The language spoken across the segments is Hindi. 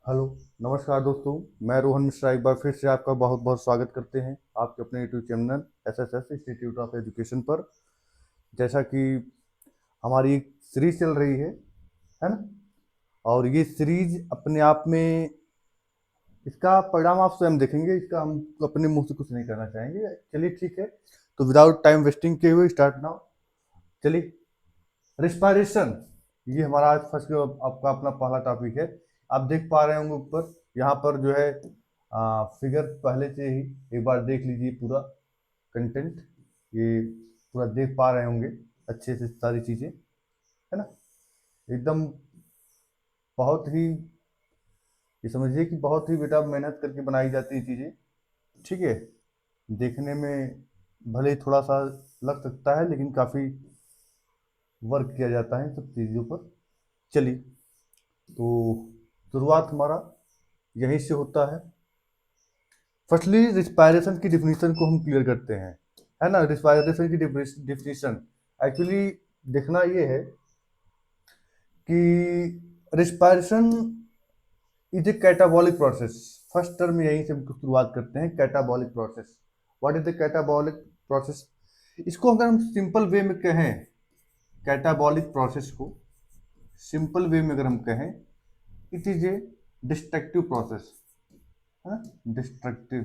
हेलो, नमस्कार दोस्तों। मैं रोहन मिश्रा एक बार फिर से आपका बहुत बहुत स्वागत करते हैं आपके अपने YouTube channel SSS institute of education पर। जैसा कि हमारी एक सीरीज चल रही है ना। और ये सीरीज अपने आप में इसका परिणाम आप स्वयं देखेंगे, इसका हम अपने मुंह से कुछ नहीं करना चाहेंगे। चलिए ठीक है, तो विदाउट टाइम वेस्टिंग किए हुए स्टार्ट नाउ। चलिए, रिस्पायरेशन, ये हमारा आज फर्स्ट आपका अपना पहला टॉपिक है। आप देख पा रहे होंगे ऊपर, यहाँ पर जो है फिगर पहले से ही एक बार देख लीजिए पूरा कंटेंट। ये पूरा देख पा रहे होंगे अच्छे से सारी चीज़ें, है ना। एकदम बहुत ही, ये समझिए कि बहुत ही बेटा मेहनत करके बनाई जाती है चीज़ें। ठीक है, देखने में भले ही थोड़ा सा लग सकता है, लेकिन काफ़ी वर्क किया जाता है इन सब चीज़ों पर। चलिए, तो शुरुआत हमारा यहीं से होता है। फर्स्टली रिस्पायरेशन की डिफिनीशन को हम क्लियर करते हैं, है ना। रिस्पायरेशन की डिफिनीशन एक्चुअली देखना ये है कि respiration is A catabolic process. First term यहीं से हम शुरुआत करते हैं, catabolic process. What is the catabolic process? इसको अगर हम सिंपल वे में कहें, कैटाबॉलिक प्रोसेस को सिंपल वे में अगर हम कहें, it is a destructive process, है, डिस्ट्रक्टिव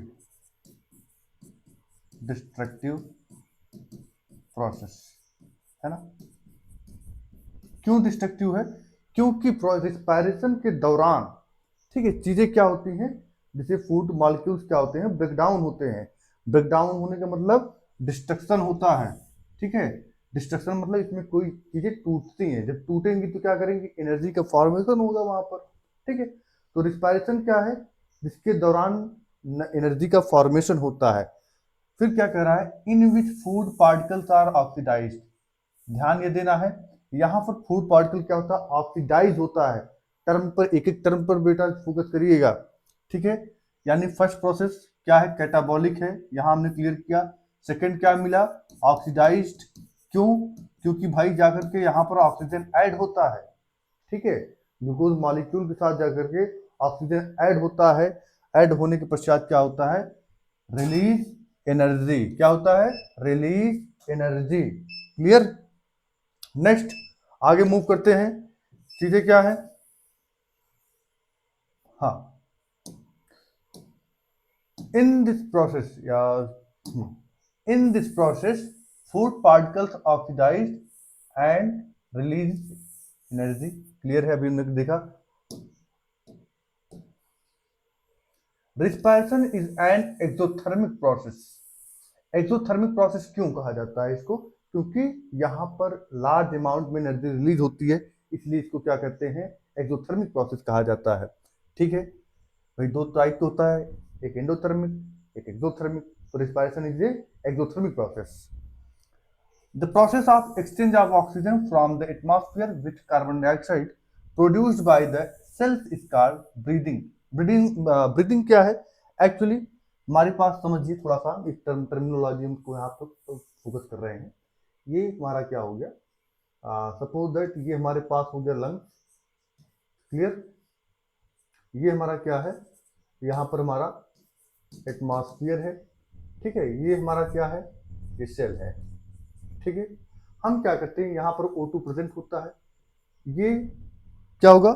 डिस्ट्रक्टिव प्रोसेस, है ना। क्यों डिस्ट्रक्टिव है? क्योंकि रिस्पायरेशन के दौरान, ठीक है, चीजें क्या होती हैं, जैसे फूड मॉलिक्यूल्स क्या होते हैं, ब्रेकडाउन होते हैं। ब्रेकडाउन होने का मतलब डिस्ट्रक्शन होता है। ठीक है, डिस्ट्रक्शन मतलब इसमें कोई चीजें टूटती हैं, जब टूटेंगी तो क्या करेंगी, एनर्जी का फॉर्मेशन होगा वहां पर। ठीक है, तो रिस्पायरेशन क्या है, जिसके दौरान एनर्जी का फॉर्मेशन होता है। फिर क्या कह रहा है, in which food particles are oxidised. ध्यान ये देना है, यहाँ पर फूड पार्टिकल क्या होता है, ऑक्सीडाइज होता है। टर्म पर, एक एक टर्म पर बेटा फोकस करिएगा। ठीक है, यानी फर्स्ट प्रोसेस क्या है, कैटाबॉलिक है, यहाँ हमने क्लियर किया। सेकंड क्या मिला, ऑक्सीडाइज्ड। क्यों? क्योंकि भाई जाकर के यहाँ पर ऑक्सीजन ऐड होता है। ठीक है, ग्लूकोज मॉलिक्यूल के साथ जाकर के ऑक्सीजन ऐड होता है। ऐड होने के पश्चात क्या होता है, रिलीज एनर्जी। क्या होता है, रिलीज एनर्जी। क्लियर? नेक्स्ट आगे मूव करते हैं, चीजें क्या है। हाँ, इन दिस प्रोसेस या in this process food particles oxidize and release energy. Clear है? अभी हमने देखा, respiration is an exothermic process. Exothermic process क्यों कहा जाता है इसको? क्योंकि यहाँ पर लार्ज अमाउंट में एनर्जी रिलीज होती है, इसलिए इसको क्या कहते हैं, एक्सोथर्मिक प्रोसेस कहा जाता है। ठीक है भाई, दो टाइप होता है, एक एंडोथर्मिक एक एक्सोथर्मिक। तो respiration is a exothermic process. The process of exchange of oxygen from the atmosphere with carbon dioxide produced by the cells is called breathing. Breathing क्या है एक्चुअली, हमारे पास समझिए थोड़ा सा इस टर्मिनोलॉजी को यहाँ पर फोकस कर रहे हैं। ये हमारा क्या हो गया, सपोज दैट ये हमारे पास हो गया लंग्स। क्लियर? ये हमारा क्या है, यहाँ पर हमारा एटमॉस्फेयर है। ठीक है, ये हमारा क्या है, ये सेल है। ठीक है, हम क्या करते हैं, यहाँ पर O2 प्रेजेंट होता है, ये क्या होगा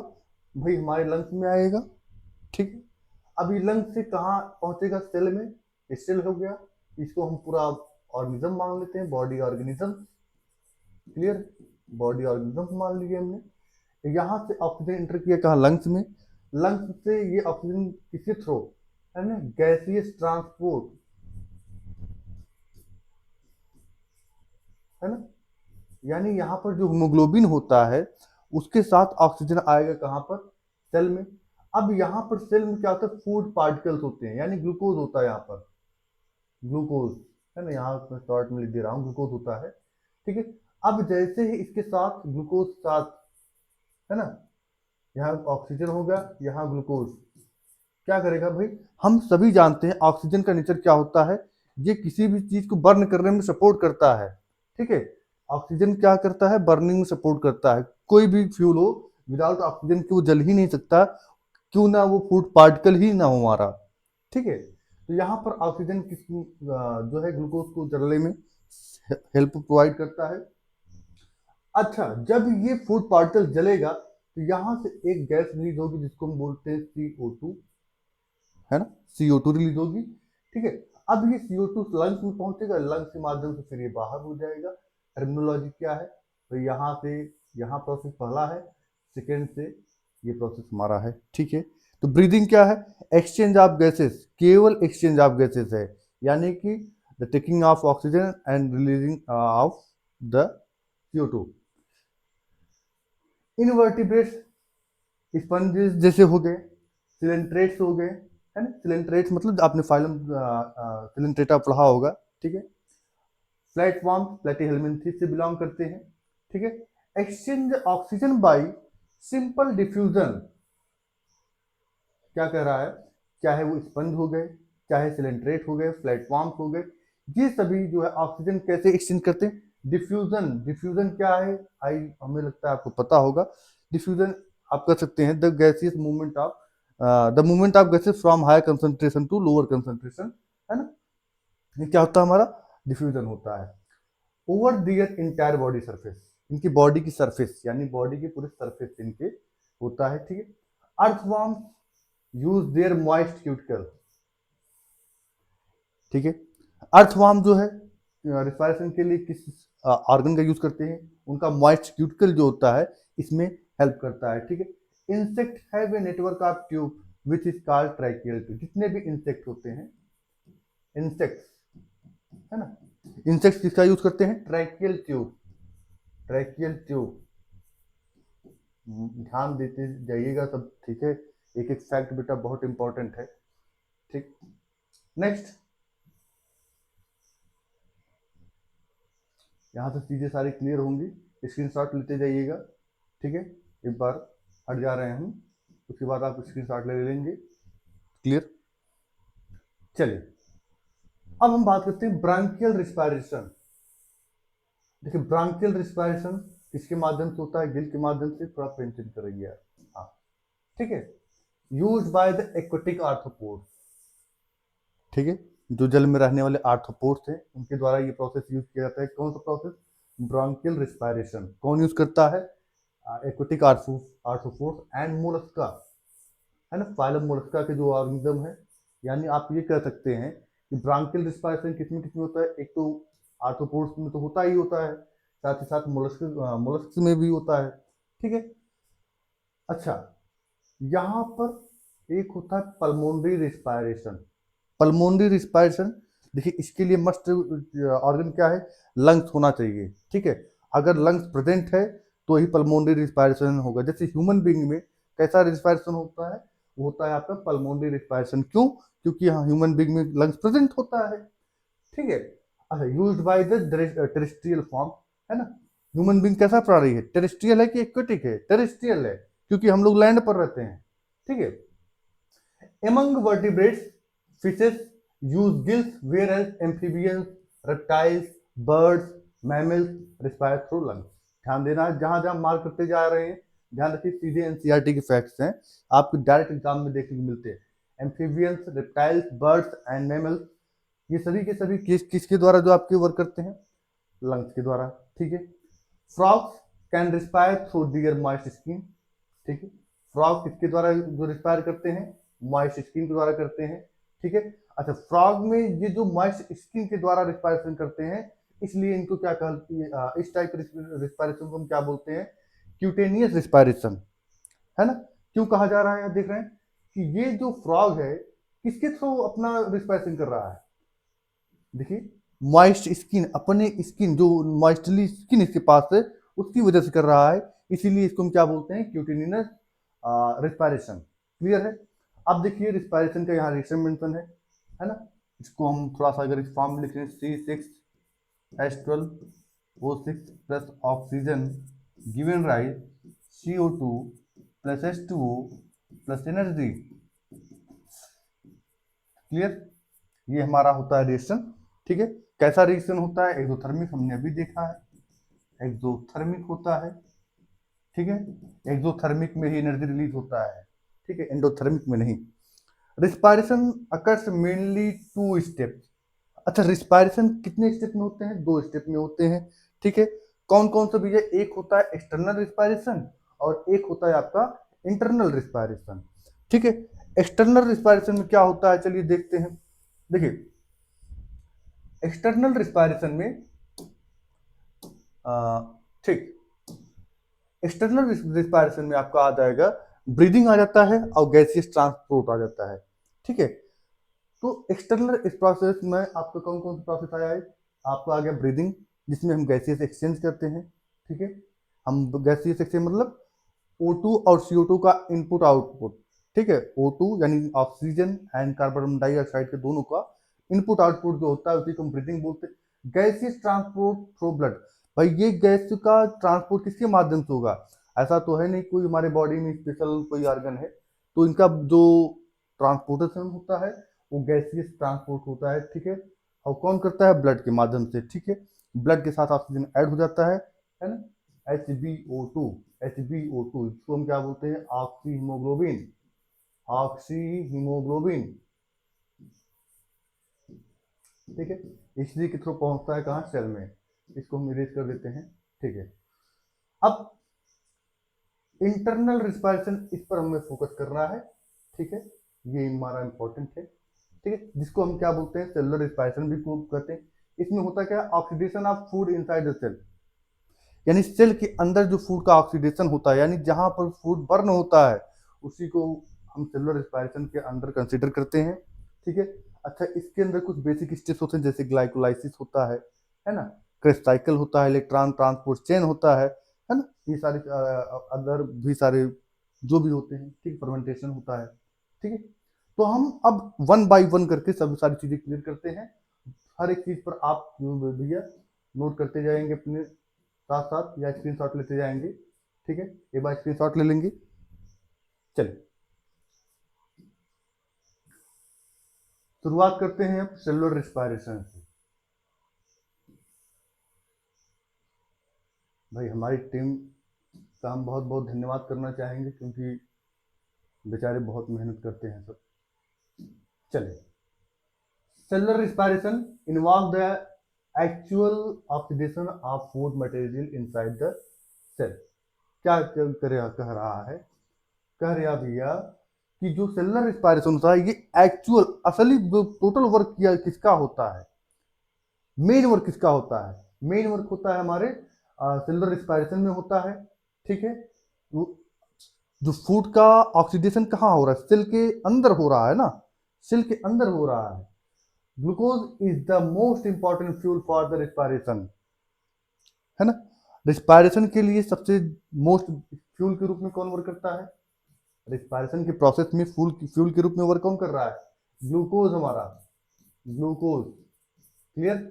भाई, हमारे लंग्स में आएगा। ठीक है, अब ये लंग्स से कहाँ पहुंचेगा, सेल में। ये सेल हो गया, इसको हम पूरा ऑर्गेनिज्म मान लेते हैं, body organism. Clear? Body organism मान लिए हमने। यहाँ से ऑक्सीजन एंटर किया कहाँ, लंग्स में। लंग्स से ये ऑक्सीजन किसके थ्रू, है ना, गैसियस ट्रांसपोर्ट, है ना। यानी यहाँ पर जो हीमोग्लोबिन होता है उसके साथ ऑक्सीजन आएगा कहाँ पर, सेल में। अब यहाँ पर सेल में क्या होता है, फूड पार्टिकल्स होते हैं, यानी ग्लूकोज होता है यहाँ पर, ग्लूकोज, है ना। यहाँ मैं शॉर्ट में लिख दे रहा हूँ, ग्लूकोज होता है। ठीक है, अब जैसे ही इसके साथ ग्लूकोज साथ, है ना, यहाँ ऑक्सीजन होगा, यहाँ ग्लूकोज क्या करेगा भाई, हम सभी जानते हैं ऑक्सीजन का नेचर क्या होता है, ये किसी भी चीज को बर्न करने में सपोर्ट करता है। ठीक है, ऑक्सीजन क्या करता है, बर्निंग में सपोर्ट करता है। कोई भी फ्यूल हो, विदाउट ऑक्सीजन के वो जल ही नहीं सकता। क्यों ना वो फूड पार्टिकल ही ना हो हमारा, ठीक है। तो यहाँ पर ऑक्सीजन जो है ग्लूकोज को जलने में हेल्प प्रोवाइड करता है। अच्छा, जब ये फूड पार्टिकल जलेगा तो यहाँ से एक गैस रिलीज होगी जिसको हम बोलते हैं CO2, है ना, CO2 रिलीज होगी, ठीक है। अब ये CO2 लंग्स में पहुंचेगा, लंग्स के माध्यम से फिर ये बाहर हो जाएगा। टर्मिनोलॉजी क्या है, तो यहाँ से यहाँ प्रोसेस पहला है, सेकेंड से ये प्रोसेस हमारा है, ठीक है। तो ब्रीदिंग क्या है, एक्सचेंज ऑफ गैसेस, केवल एक्सचेंज ऑफ गैसेस है, यानी कि the taking of oxygen and releasing of the CO2। Invertebrates sponges जैसे हो गए, सिलेंट्रेट्स हो गए, है ना, सिलेंट्रेट्स मतलब आपने फाइलम सिलेंट्रेटा पढ़ा होगा, ठीक है। प्लेटफॉर्म प्लेटीहेल्मिन्थेस से बिलोंग करते हैं, ठीक है। Exchange oxygen by simple diffusion, क्या कह रहा है, चाहे वो स्पंज हो गए, चाहे सिलेंट्रेट हो गए, प्लेटफॉर्म्स हो गए, ये सभी जो है ऑक्सीजन कैसे एक्सचेंज करते हैं, डिफ्यूजन। डिफ्यूजन क्या है, आई हमें लगता है आपको पता होगा। डिफ्यूजन आप कर सकते हैं the gaseous movement of the movement of gases from higher concentration to lower concentration, है ना, ये क्या होता है हमारा, डिफ्यूजन होता है। ओवर दियर इंटायर बॉडी सरफेस, इनकी बॉडी की सरफेस यानी बॉडी की पूरे सरफेस इनके होता है, ठीक है। Earthworm use their moist cuticle, ठीक है। अर्थवॉर्म जो है रिस्पायरेशन के लिए किस ऑर्गन का यूज करते हैं, उनका मॉइस्ट क्यूटिकल जो होता है इसमें हेल्प करता है, ठीक है। Insect have a network of tube which is called tracheal tube, जितने भी इंसेक्ट होते हैं, इंसेक्ट्स, है ना, इंसेक्ट्स किसका यूज करते हैं, ट्रैकियल ट्यूब, ट्रैकियल ट्यूब, ध्यान देते जाइएगा सब, ठीक है। एक एक फैक्ट बेटा बहुत इंपॉर्टेंट है, ठीक। नेक्स्ट, यहाँ से चीजें सारी क्लियर होंगी, स्क्रीनशॉट लेते जाइएगा, ठीक है। एक बार हट जा रहे हैं हम, उसके बाद आप स्क्रीनशॉट ले लेंगे, क्लियर। चलिए अब हम बात करते हैं ब्रांकियल रिस्पायरेशन। देखिए ब्रांकियल रिस्पायरेशन किसके माध्यम से होता है, गिल के माध्यम से, थोड़ा पेंशन करेंगे यार, हाँ, ठीक है। Use by the aquatic arthropods, ठीक है, जो जल में रहने वाले आर्थ्रोपोड्स हैं उनके द्वारा ये प्रोसेस यूज किया जाता है। कौन सा प्रोसेस, ब्रांकियल रिस्पायरेशन। कौन यूज करता है, एक्वेटिक आर्थ्रोपोड्स एंड मोलस्का, है ना, फाइलम मोलस्का के जो ऑर्गेनिज्म है। यानी आप ये कह सकते हैं कि ब्रांकियल रिस्पायरेशन किसमें किसमें होता है, एक तो आर्थ्रोपोड्स में तो होता ही होता है, साथ ही साथ मोलस्क में भी होता है, ठीक है। अच्छा, यहाँ पर एक होता है पल्मोनरी रिस्पायरेशन। पल्मोनरी रिस्पायरेशन, देखिए इसके लिए मस्ट ऑर्गन क्या है, लंग्स होना चाहिए, ठीक है। अगर लंग्स प्रेजेंट है तो ही पल्मोनरी रिस्पायरेशन होगा। जैसे ह्यूमन बीइंग में कैसा रिस्पायरेशन होता है, वो होता है आपका पल्मोनरी रिस्पायरेशन, क्यों, क्योंकि यहाँ ह्यूमन बीइंग में लंग्स प्रेजेंट होता है, ठीक है। अच्छा, use by the terrestrial form, है ना, ह्यूमन बीइंग कैसा प्राणी है, टेरेस्ट्रियल है कि एक्वेटिक है, टेरेस्ट्रियल है, क्योंकि हम लोग लैंड पर रहते हैं, ठीक है। Among vertebrates, fishes use gills, whereas amphibians, reptiles, birds, mammals respire through lungs. ध्यान देना है, जहां जहां मार्क करते जा रहे हैं ध्यान रखिए, सीधे एनसीईआरटी के फैक्ट्स हैं, आपको डायरेक्ट एग्जाम में देखने को मिलते हैं। Amphibians, reptiles, birds and mammals, ये सभी के सभी किसके द्वारा जो आपके वर्क करते हैं, लंग्स के द्वारा, ठीक है। Frogs can respire through their moist skin, ठीक है। फ्रॉग किसके द्वारा जो रिस्पायर करते हैं, मॉइस्ट स्किन के द्वारा करते हैं, ठीक है। अच्छा, फ्रॉग में ये जो मॉइस्ट स्किन के द्वारा रिस्पायरेशन करते हैं, इसलिए इनको क्या कहते हैं, इस टाइप रिस्पायरेशन को हम क्या बोलते हैं, क्यूटेनियस रिस्पायरेशन, है ना। क्यों कहा जा रहा है, देख रहे हैं कि ये जो फ्रॉग है किसके थ्रू अपना रिस्पायरेशन कर रहा है, देखिए मॉइस्ट स्किन, अपने स्किन जो मॉइस्टली स्किन इसके पास है उसकी वजह से कर रहा है, इसीलिए इसको हम क्या बोलते हैं, क्यूटेनियस रिस्पायरेशन, क्लियर है। अब देखिए रिस्पायरेशन का यहाँ रिएक्शन मेंशन है ना, इसको हम थोड़ा सा अगर इस फॉर्म में लिख रहे हैं, C6H12O6 plus oxygen given rise CO2 plus H2O plus energy, clear. ये हमारा होता है रिएक्शन, ठीक है। कैसा रिएक्शन होता है, एक्सोथर्मिक हमने अभी देखा है, एक्सोथर्मिक होता है, ठीक है। एक्सोथर्मिक में ही एनर्जी रिलीज होता है, ठीक है, एंडोथर्मिक में नहीं। Respiration occurs mainly 2 steps. अच्छा, रिस्पायरेशन कितने स्टेप में होते हैं? 2 स्टेप में होते हैं, ठीक है। कौन कौन सा भैया? एक होता है एक्सटर्नल रिस्पायरेशन और एक होता है आपका इंटरनल रिस्पायरेशन, ठीक है। एक्सटर्नल रिस्पायरेशन में क्या होता है, चलिए देखते हैं। देखिए, एक्सटर्नल रिस्पायरेशन में ठीक, एक्सटर्नल रिस्पायरेशन में आपका आ जाएगा ब्रीदिंग आ जाता है और गैसियस ट्रांसपोर्ट आ जाता है, ठीक है। तो एक्सटर्नल इस प्रोसेस में आपका कौन कौन सा प्रोसेस आया है? आपका आ गया ब्रीदिंग, जिसमें हम गैसियस एक्सचेंज करते हैं, ठीक है। हम गैसियस एक्सचेंज मतलब O2 और CO2 का इनपुट आउटपुट, ठीक है। O2 यानी ऑक्सीजन एंड कार्बन डाइऑक्साइड के दोनों का इनपुट आउटपुट जो होता है उसी को हम ब्रीदिंग बोलते हैं। गैसियस ट्रांसपोर्ट थ्रू ब्लड, भाई ये गैस का ट्रांसपोर्ट किसके माध्यम से होगा? ऐसा तो है नहीं कोई हमारे बॉडी में स्पेशल कोई ऑर्गन है, तो इनका जो ट्रांसपोर्टेशन होता है वो गैसियस ट्रांसपोर्ट होता है, ठीक है। और कौन करता है? ब्लड के माध्यम से, ठीक है। ब्लड के साथ ऑक्सीजन ऐड हो जाता है ना, HbO2, HbO2 इसको हम क्या बोलते हैं? ऑक्सी हीमोग्लोबिन, ऑक्सी हीमोग्लोबिन, ठीक है। इसलिए के थ्रू पहुंचता है कहाँ? सेल में। इसको हम इरेज कर देते हैं, ठीक है। अब इंटरनल रिस्पायरेशन, इस पर हमें फोकस करना है, ठीक है। ये हमारा इंपॉर्टेंट है, ठीक है, जिसको हम क्या बोलते हैं? सेलुलर रिस्पायरेशन भी कहते हैं। इसमें होता क्या है? Oxidation of food inside the cell, यानी सेल के अंदर जो फूड का ऑक्सीडेशन होता है, यानी जहां पर फूड बर्न होता है उसी को हम सेलुलर रिस्पायरेशन के अंदर कंसीडर करते हैं, ठीक है। अच्छा, इसके अंदर कुछ बेसिक स्टेप्स होते हैं, जैसे ग्लाइकोलाइसिस होता है ना, क्रेस्ट साइकिल होता है, इलेक्ट्रॉन ट्रांसपोर्ट चेन होता है ना, ये सारे अदर भी सारे जो भी होते हैं, ठीक, फर्मेंटेशन होता है, ठीक है। तो हम अब वन बाय वन करके सब सारी चीजें क्लियर करते हैं। हर एक चीज पर आप भैया नोट करते जाएंगे अपने साथ साथ, या स्क्रीनशॉट लेते जाएंगे, ठीक है। एक बार स्क्रीनशॉट ले लेंगे। चलिए शुरुआत करते हैं अब सेलुलर रिस्पायरेशन से। भाई हमारी टीम का हम बहुत बहुत धन्यवाद करना चाहेंगे, क्योंकि बेचारे बहुत मेहनत करते हैं सब। चलिए, cellular respiration involve the actual oxidation of food material inside the cell. क्या कह रहा है? कह रहा भैया कि जो सेलुलर रिस्पायरेशन होता है ये एक्चुअल असली टोटल वर्क किया किसका होता है? मेन वर्क किसका होता है? मेन वर्क होता है हमारे सेलुलर रिस्पायरेशन में होता है, ठीक है। जो फूड का ऑक्सीडेशन कहाँ हो रहा है? सेल के अंदर हो रहा है ना, सेल के अंदर हो रहा है। Glucose is the most important fuel for the respiration, है ना। रिस्पायरेशन के लिए सबसे मोस्ट फ्यूल के रूप में कौन वर्क करता है? रिस्पायरेशन के प्रोसेस में फ्यूल के रूप में वर्क कौन कर रहा है? ग्लूकोज, हमारा glucose, clear.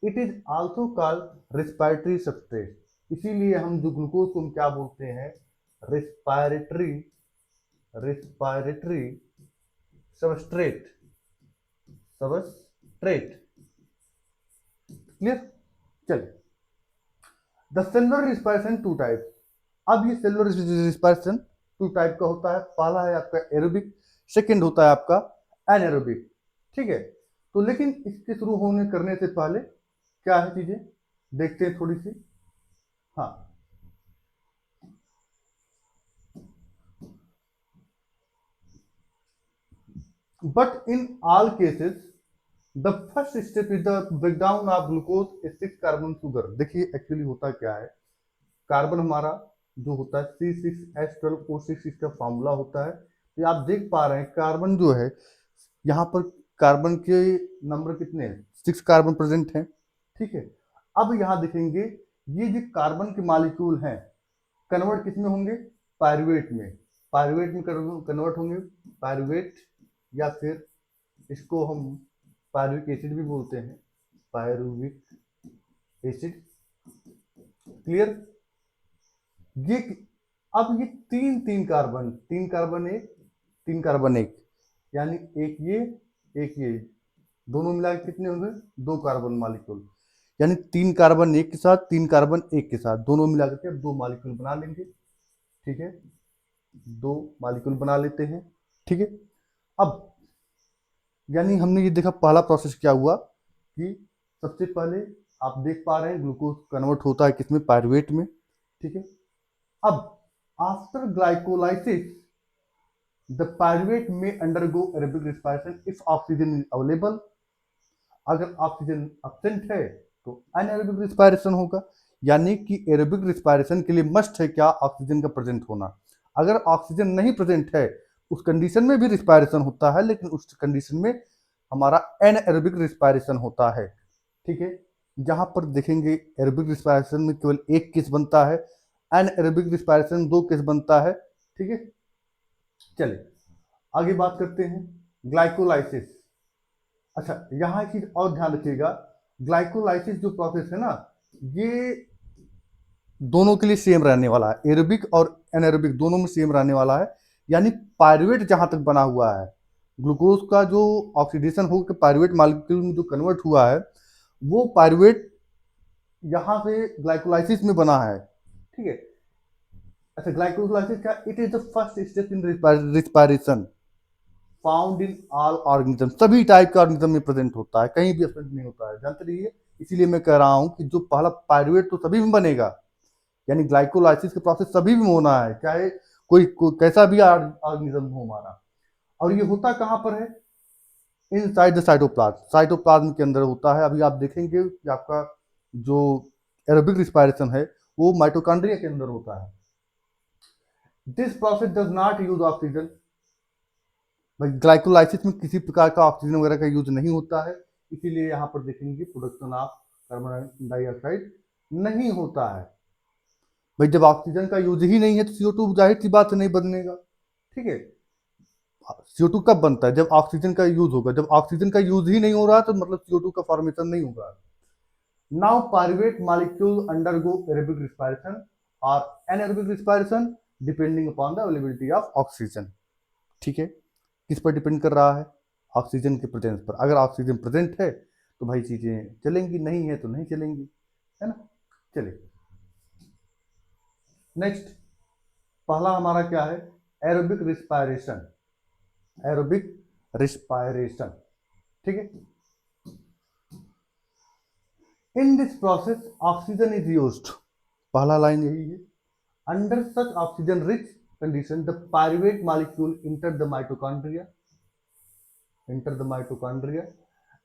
It is also called respiratory substrate, इसीलिए हम जो ग्लूकोज को हम क्या बोलते हैं? Respiratory, respiratory substrate, substrate, clear. चलिए, the cellular respiration two type. अब ये सेलुलर रिस्पायरेशन टू टाइप का होता है। पहला है आपका एरोबिक, सेकंड होता है आपका एनएरोबिक, ठीक है। तो लेकिन इसके शुरू होने करने से पहले क्या है चीजें देखते हैं थोड़ी सी। हाँ, but in all cases the first step is the breakdown of glucose 6 carbon sugar. देखिए एक्चुअली होता क्या है, कार्बन हमारा जो होता है C6H12O6 इसका फॉर्मूला होता है। तो आप देख पा रहे हैं कार्बन जो है, यहाँ पर कार्बन के नंबर कितने हैं? 6 कार्बन प्रेजेंट हैं, ठीक है। अब यहाँ देखेंगे ये जो कार्बन के मॉलिक्यूल हैं कन्वर्ट किस में होंगे? पायरुवेट में, पायरुवेट में कन्वर्ट होंगे, पायरुवेट, या फिर इसको हम पायरुविक एसिड भी बोलते हैं, पायरुविक एसिड, क्लियर। ये अब ये तीन तीन कार्बन, 3 कार्बन 1, 3 कार्बन 1, यानी एक ये दोनों मिला के कितने होंगे? 2 कार्बन मॉलिक्यूल, यानी 3 कार्बन 1 के साथ 3 कार्बन 1 के साथ दोनों मिला करके अब 2 मॉलिक्यूल बना लेंगे, ठीक है। 2 मॉलिक्यूल बना लेते हैं। ठीक है, अब यानी हमने ये देखा पहला प्रोसेस क्या हुआ कि सबसे पहले आप देख पा रहे हैं ग्लूकोज कन्वर्ट होता है किसमें, पायरुवेट में। ठीक है, अब आफ्टर ग्लाइकोलाइसिस द पायरुवेट में undergo aerobic respiration if oxygen is available. अगर ऑक्सीजन एब्सेंट है तो अनएरोबिक रिस्पायरेशन होगा, यानी कि एरोबिक रिस्पायरेशन के लिए मस्ट है क्या, ऑक्सीजन का प्रेजेंट होना। अगर ऑक्सीजन नहीं प्रेजेंट है उस कंडीशन में भी रिस्पायरेशन होता है, लेकिन उस कंडीशन में हमारा एनएरोबिक रिस्पायरेशन होता है। ठीक है, जहां पर देखेंगे एरोबिक रिस्पायरेशन में केवल एक केस बनता है, एनएरोबिक रिस्पायरेशन 2 केस बनता है। ठीक है, चलिए आगे बात करते हैं ग्लाइकोलाइसिस। अच्छा, यहाँ एक चीज और ध्यान रखिएगा, ग्लाइकोलाइसिस जो प्रोसेस है ना, ये दोनों के लिए सेम रहने वाला है, एरोबिक और एनारोबिक दोनों में सेम रहने वाला है। यानी पायरुवेट जहां तक बना हुआ है, ग्लूकोज का जो ऑक्सीडेशन होकर पायरुवेट मॉलिक्यूल में जो कन्वर्ट हुआ है, वो पायरुवेट यहां से ग्लाइकोलाइसिस में बना है। ठीक है, अच्छा ग्लाइकोलाइसिस का it is the first step in respiration found in all organism, सभी टाइप के ऑर्गेनिज्म में प्रेजेंट होता है, कहीं भी एब्सेंट नहीं होता है, जानते रहिए। इसीलिए मैं कह रहा हूं कि जो पहला पायरुवेट तो सभी में बनेगा, यानी ग्लाइकोलाइसिस का प्रोसेस सभी में होना है, चाहे कोई कैसा भी ऑर्गेनिज्म हो हमारा। और ये होता कहाँ पर है, इनसाइड द साइटोप्लाज्म, साइटोप्लाज्म के अंदर होता है। अभी आप देखेंगे कि आपका जो एरोबिक रिस्पायरेशन है वो माइटोकॉन्ड्रिया के अंदर होता है। This process does not use oxygen, glycolysis में किसी प्रकार का ऑक्सीजन वगैरह का यूज नहीं होता है, इसीलिए यहाँ पर देखेंगे प्रोडक्शन ऑफ कार्बन डाइऑक्साइड नहीं होता है। भाई जब ऑक्सीजन का यूज ही नहीं है तो CO2 जाहिर सी बात है नहीं बनेगा। ठीक है, CO2 कब बनता है, जब ऑक्सीजन का यूज होगा, जब ऑक्सीजन का यूज ही नहीं हो रहा तो मतलब CO2 का फॉर्मेशन नहीं होगा। Now pyruvate molecule undergo aerobic respiration और anaerobic respiration depending upon the availability of oxygen. ठीक है, किस पर डिपेंड कर रहा है, ऑक्सीजन के प्रेजेंस पर। अगर ऑक्सीजन प्रेजेंट है तो भाई चीजें चलेंगी, नहीं है तो नहीं चलेंगी, है ना। चलिए नेक्स्ट, पहला हमारा क्या है, एरोबिक रिस्पायरेशन, एरोबिक रिस्पायरेशन। ठीक है, in this process oxygen is used, पहला लाइन यही है। Under such oxygen rich condition the pyruvate molecule enter the mitochondria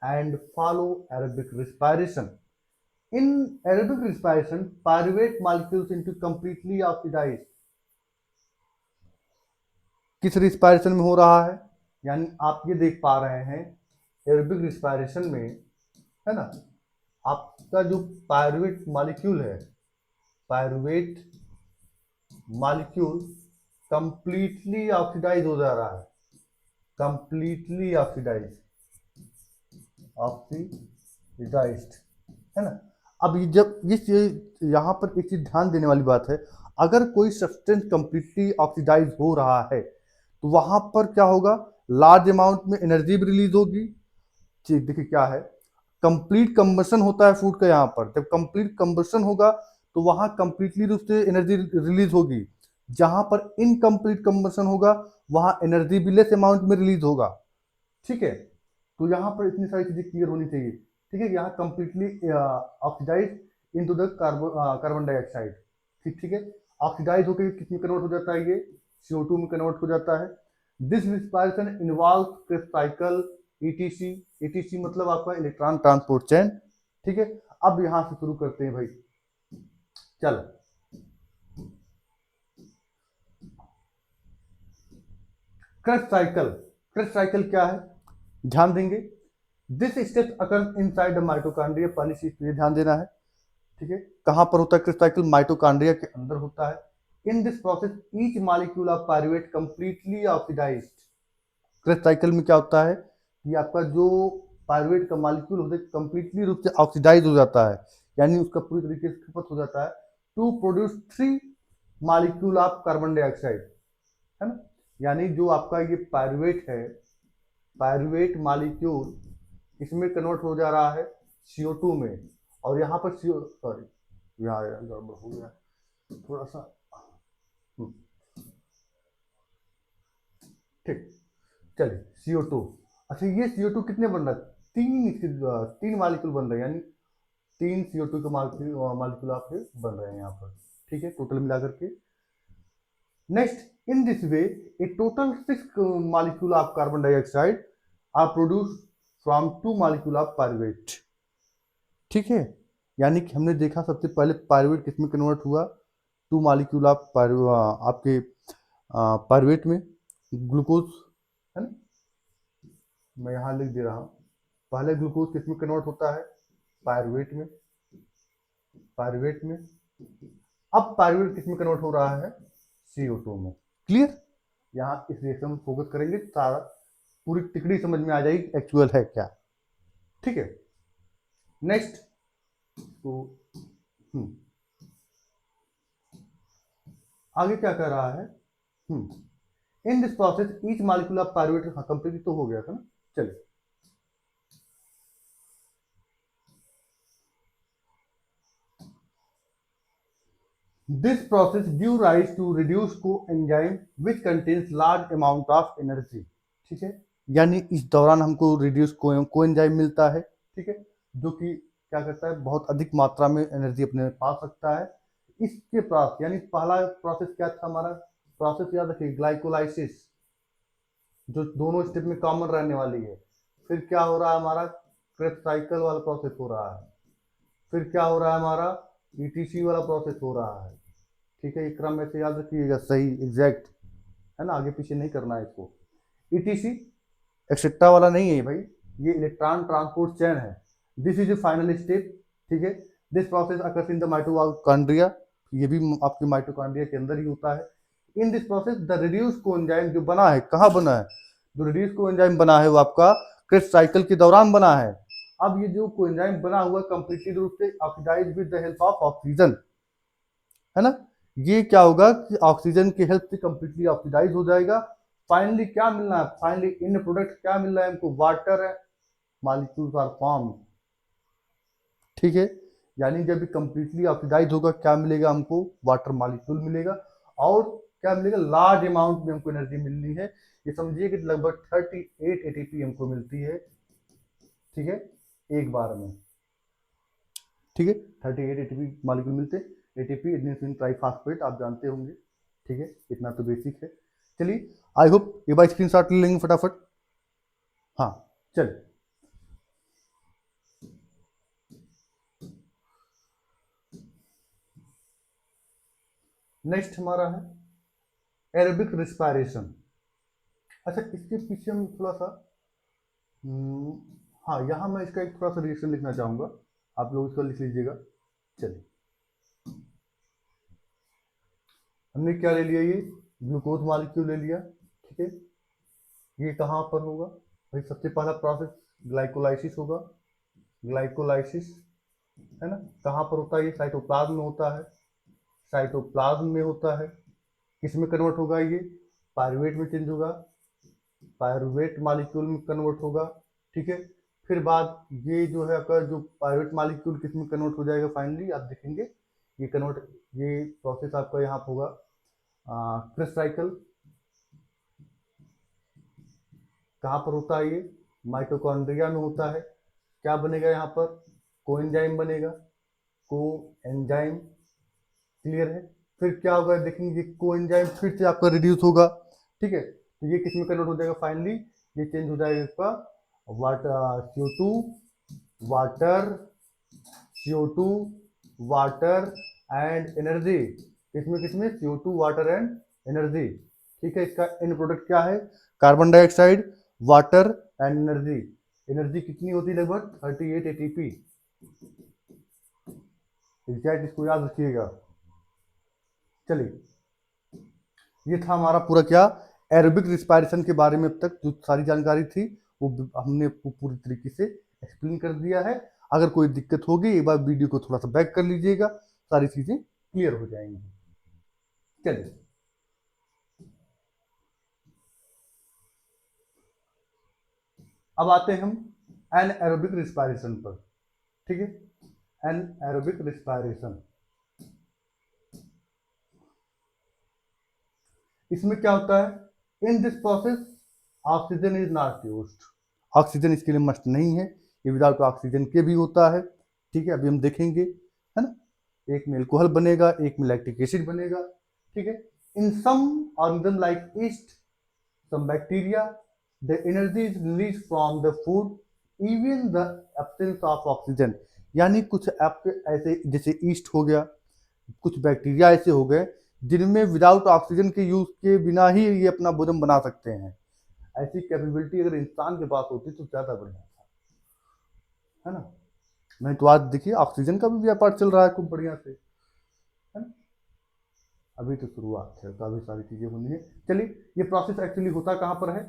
and follow aerobic respiration. In aerobic respiration, pyruvate molecules into completely oxidized. किस रिस्पायरेशन में हो रहा है, यानी आप ये देख पा रहे हैं एरोबिक रिस्पायरेशन में, है ना, आपका जो पायरुवेट मॉलिक्यूल है, पायरुवेट मॉलिक्यूल कंप्लीटली ऑक्सीडाइज हो जा रहा है, कंप्लीटली ऑक्सीडाइज्ड, है ना। अब ये जब यहाँ पर एक चीज ध्यान देने वाली बात है, अगर कोई सब्सटेंस कंप्लीटली ऑक्सीडाइज हो रहा है तो वहां पर क्या होगा, लार्ज अमाउंट में एनर्जी भी रिलीज होगी। देखिए क्या है, कंप्लीट कंबशन होता है फूड का, यहाँ पर जब कंप्लीट कंबशन होगा तो वहां कंप्लीटली रूप से एनर्जी रिलीज होगी, जहां पर इनकम्प्लीट कंबशन होगा वहां एनर्जी भी लेस अमाउंट में रिलीज होगा। ठीक है, तो यहाँ पर इतनी सारी चीजें क्लियर होनी चाहिए। ठीक है, यहाँ completely oxidise into the carbon dioxide. ठीक है, ऑक्सीडाइज होकर किस में कन्वर्ट हो जाता है, ये CO2 में कन्वर्ट हो जाता है। This respiration involve Krebs cycle ETC, ETC मतलब आपका इलेक्ट्रॉन ट्रांसपोर्ट चेन। ठीक है, अब यहां से शुरू करते हैं भाई, चलो क्रेब्स साइकिल। क्रेब्स साइकिल क्या है, ध्यान देंगे, this step occur inside the mitochondria, पहली चीज पे ध्यान देना है। ठीक है, कहां पर होता है क्रेब्स साइकिल, माइटोकॉन्ड्रिया के अंदर होता है। In this process each molecule of pyruvate completely oxidised. Krebs cycle में क्या होता है कि आपका जो पायरुवेट का मॉलिक्यूल होता है कंप्लीटली रूप से ऑक्सीडाइज हो जाता है, यानी उसका पूरी तरीके से खपत हो जाता है to produce 3 molecule of carbon dioxide, है ना। यानी जो आपका ये पायरुवेट है, पायरुवेट मॉलिक्यूल इसमें कन्वर्ट हो जा रहा है CO2 में, और यहाँ पर सॉरी यहाँ गड़बड़ हो गया थोड़ा सा। ठीक, चलिए CO2। अच्छा, ये CO2 कितने बन रहा है? तीन मॉलिक्यूल बन रहे हैं, यानी 3 CO2 के मॉलिक्यूल आपके बन रहे हैं यहाँ पर। ठीक है, टोटल मिलाकर के। Next, in this way a total 6 molecule of carbon dioxide are produce from 2 molecule of pyruvate. ठीक है, यानी कि हमने देखा सबसे पहले पायरुवेट किस में कन्वर्ट हुआ? 2 मॉलिक्यूल ऑफ आपके पायरुवेट में, ग्लूकोज, है ना, मैं यहाँ लिख दे रहा हूँ। पहले ग्लूकोज किस में कन्वर्ट होता है? पायरुवेट में। पायरुवेट में। अब पायरुवेट किस में कन्वर्ट हो रहा है? CO2 में। क्लियर? यहाँ इस रिएक्शन में फोकस करेंगे, सारा पूरी टिकड़ी समझ में आ जाएगी एक्चुअल है क्या। ठीक है, नेक्स्ट तो आगे क्या कर रहा है? In this process each molecule of pyruvate, complete तो हो गया था ना। चलिए, this process give rise to reduced coenzyme which contains large amount of energy। ठीक है, यानी इस दौरान हमको रिड्यूस कोएंजाइम मिलता है। ठीक है, जो कि क्या करता है? बहुत अधिक मात्रा में एनर्जी अपने पास रखता है। इसके पास, यानी पहला प्रोसेस क्या था हमारा? प्रोसेस याद रखिए, ग्लाइकोलाइसिस, जो दोनों स्टेप में कॉमन रहने वाली है। फिर क्या हो रहा है हमारा? क्रेब्स साइकिल वाला प्रोसेस हो रहा है। फिर क्या हो रहा है हमारा? ETC वाला प्रोसेस हो रहा है। ठीक है, ये क्रम ऐसे याद रखिएगा, सही एग्जैक्ट, है ना, आगे पीछे नहीं करना है इसको। ETC एक्सेट्रा वाला नहीं है भाई, ये इलेक्ट्रॉन ट्रांसपोर्ट चेन है। This is the final step. ठीक है, this process occurs in the mitochondria, ये भी आपके माइटोकॉन्ड्रिया के अंदर ही होता है। In this process the reduce coenzyme जो बना है, कहाँ बना है? जो रिड्यूस कोएंजाइम बना है वो आपका क्रेब्स साइकिल के दौरान बना है। अब ये जो कोएंजाइम बना हुआ कंप्लीटली रूप से oxidise with the help of oxygen, है ना, ये क्या होगा कि ऑक्सीजन की हेल्प से कंप्लीटली ऑक्सीडाइज हो जाएगा। फाइनली क्या मिलना है? फाइनली इन प्रोडक्ट क्या मिल रहा है हमको? Water molecules are form. ठीक है, यानी जब कंप्लीटली ऑक्सीडाइज होगा क्या मिलेगा हमको? वाटर मॉलिक्यूल मिलेगा। और क्या मिलेगा? लार्ज अमाउंट में हमको एनर्जी मिलनी है। ये समझिए कि लगभग 38 ATP हमको मिलती है। ठीक है, एक बार में। ठीक है, 38 ATP मॉलिक्यूल मिलते हैं। ATP एडेनोसिन ट्राइफॉस्फेट आप जानते होंगे। ठीक है, इतना तो बेसिक है। चलिए, आई होप ये बार स्क्रीनशॉट ले लेंगे फटाफट। हाँ, चलिए, नेक्स्ट हमारा है एरोबिक रिस्पायरेशन। अच्छा, इसके पीछे हम थोड़ा सा हाँ, यहाँ मैं इसका एक थोड़ा सा रिएक्शन लिखना चाहूँगा, आप लोग इसको लिख लीजिएगा। चलिए, हमने क्या ले लिया? ये ग्लूकोज मॉलिक्यूल ले लिया। ठीक है, ये कहाँ पर होगा भाई? सबसे पहला प्रोसेस ग्लाइकोलाइसिस होगा। ग्लाइकोलाइसिस, है ना, कहाँ पर होता है? ये साइटोप्लाज्म में होता है। साइटोप्लाज्म में होता है। किस में कन्वर्ट होगा? ये पायरुवेट में चेंज होगा, पायरुवेट मॉलिक्यूल में कन्वर्ट होगा। ठीक है, फिर बाद ये जो है आपका जो पायरुवेट मॉलिक्यूल किस में कन्वर्ट हो जाएगा? फाइनली आप देखेंगे ये कन्वर्ट, ये प्रोसेस आपका यहाँ पर होगा क्रेब्स साइकिल। कहाँ पर होता है? ये माइटोकॉन्ड्रिया में होता है। क्या बनेगा यहाँ पर? कोएंजाइम बनेगा, कोएंजाइम। क्लियर है? फिर क्या होगा देखेंगे, कोएंजाइम फिर से आपका रिड्यूस होगा। ठीक है, तो ये किस में कन्वर्ट हो जाएगा? फाइनली ये चेंज हो जाएगा इसका water, CO2 water, CO2 water and energy. इसमें किसमें? CO2 water and energy. ठीक है, इसका एंड प्रोडक्ट क्या है? Carbon dioxide, water and energy. Energy कितनी होती है? लगभग 38 ATP। एग्जैक्ट इसको याद रखिएगा। चलिए, ये था हमारा पूरा क्या, एरोबिक रिस्पायरेशन के बारे में अब तक जो सारी जानकारी थी वो हमने पूरी तरीके से एक्सप्लेन कर दिया है। अगर कोई दिक्कत होगी एक बार वीडियो को थोड़ा सा बैक कर लीजिएगा, सारी चीजें क्लियर हो जाएंगी। चलिए, अब आते हैं हम एनएरोबिक रिस्पायरेशन पर। ठीक है, एनएरोबिक रिस्पायरेशन, इसमें क्या होता है? In this process oxygen is not used, oxygen इसके लिए मस्ट नहीं है, ये विदाउट ऑक्सीजन के भी होता है। ठीक है, अभी हम देखेंगे, है ना। एक में एल्कोहल बनेगा, एक में लैक्टिक एसिड बनेगा। ठीक है, in some organism like yeast, some bacteria, the energy is released from the food even the absence of oxygen। यानी कुछ आपके ऐसे जैसे ईस्ट हो गया, कुछ बैक्टीरिया ऐसे हो गए जिनमें विदाउट ऑक्सीजन के यूज के बिना ही ये अपना भोजन बना सकते हैं। ऐसी कैपेबिलिटी अगर इंसान के पास होती तो ज्यादा बढ़िया था, है ना। नहीं तो आज देखिए ऑक्सीजन का भी व्यापार चल रहा है खूब बढ़िया से, है ना। अभी तो शुरुआत है, काफी सारी चीजें होनी है। चलिए, ये प्रोसेस एक्चुअली होता कहाँ पर है,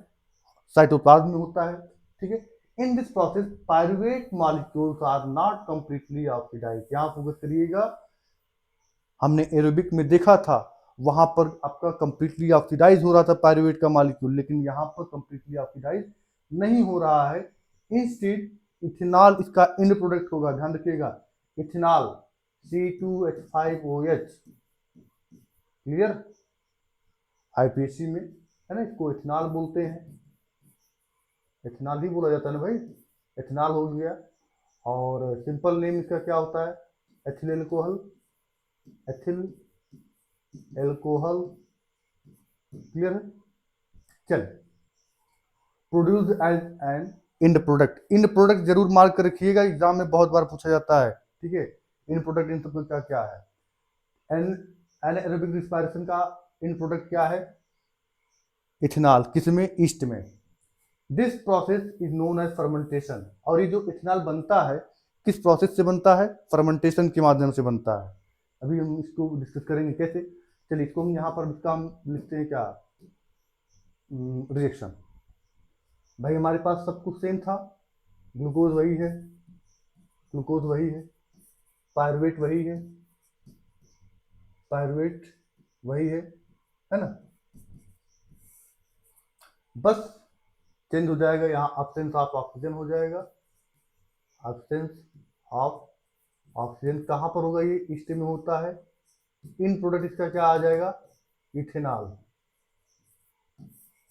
साइटोप्लाज्म में होता है। ठीक है, in this process pyruvate molecules are not completely oxidised. यहाँ फोकस करिएगा, हमने एरोबिक में देखा था वहां पर आपका कंप्लीटली ऑक्सीडाइज हो रहा था पायरुवेट का मॉलिक्यूल, लेकिन यहाँ पर कंप्लीटली ऑक्सीडाइज नहीं हो रहा है। इंस्टेड इथेनॉल इसका एंड प्रोडक्ट होगा, ध्यान रखिएगा, इथेनॉल C2H5OH, क्लियर। आईपीएससी में, है ना, इसको इथेनॉल बोलते हैं, इथेनॉल ही बोला जाता है ना भाई, इथेनॉल हो गया। और सिंपल नेम इसका क्या होता है, ethyl alcohol, ethyl alcohol, clear है। चल, produce as an end product, end product जरूर मार्क कर रखिएगा, एग्जाम में बहुत बार पूछा जाता है। ठीक है, इंड प्रोडक्ट इन सब का क्या है, एनाएरोबिक रिस्पायरेशन का इंड प्रोडक्ट क्या है, इथेनॉल, किसमें, ईस्ट में। This process is known as fermentation. और ये जो इथेनॉल बनता है किस प्रोसेस से बनता है, फर्मेंटेशन के माध्यम से बनता है। अभी हम इसको डिस्कस करेंगे कैसे। चलिए, इसको हम यहाँ पर इसका हम लिखते हैं क्या, रिएक्शन। भाई हमारे पास सब कुछ सेम था, ग्लूकोज वही है, ग्लूकोज वही है, पायरुवेट वही है, पायरुवेट वही है ना। बस चेंज हो जाएगा, यहाँ एब्सेंस ऑफ ऑक्सीजन हो जाएगा, एब्सेंस ऑफ ऑक्सीजन कहाँ पर होगा, ये ईस्ट में होता है। इन प्रोडक्ट इसका क्या आ जाएगा, इथेनॉल,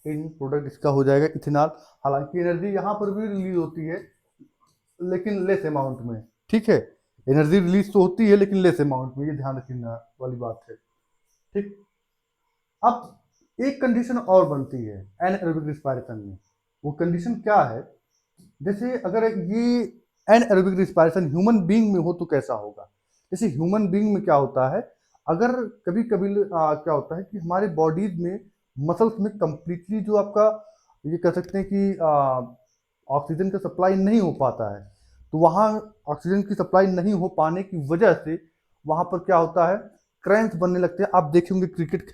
इन प्रोडक्ट इसका हो जाएगा इथेनॉल। हालांकि एनर्जी यहाँ पर भी रिलीज होती है लेकिन लेस अमाउंट में। ठीक है, एनर्जी रिलीज तो होती है लेकिन लेस अमाउंट में, ये ध्यान रखना वाली बात है। ठीक, अब एक कंडीशन और बनती है एनाएरोबिक रिस्पायरेशन में। वो कंडीशन क्या है, जैसे अगर ये एनाएरोबिक रिस्पायरेशन ह्यूमन बीइंग में हो तो कैसा होगा। जैसे ह्यूमन बीइंग में क्या होता है, अगर कभी कभी क्या होता है कि हमारे बॉडीज में मसल्स में कंप्लीटली जो आपका ये कह सकते हैं कि ऑक्सीजन का सप्लाई नहीं हो पाता है, तो वहाँ ऑक्सीजन की सप्लाई नहीं हो पाने की वजह से वहाँ पर क्या होता है, क्रैम्स बनने लगते हैं। आप देखे होंगे क्रिकेट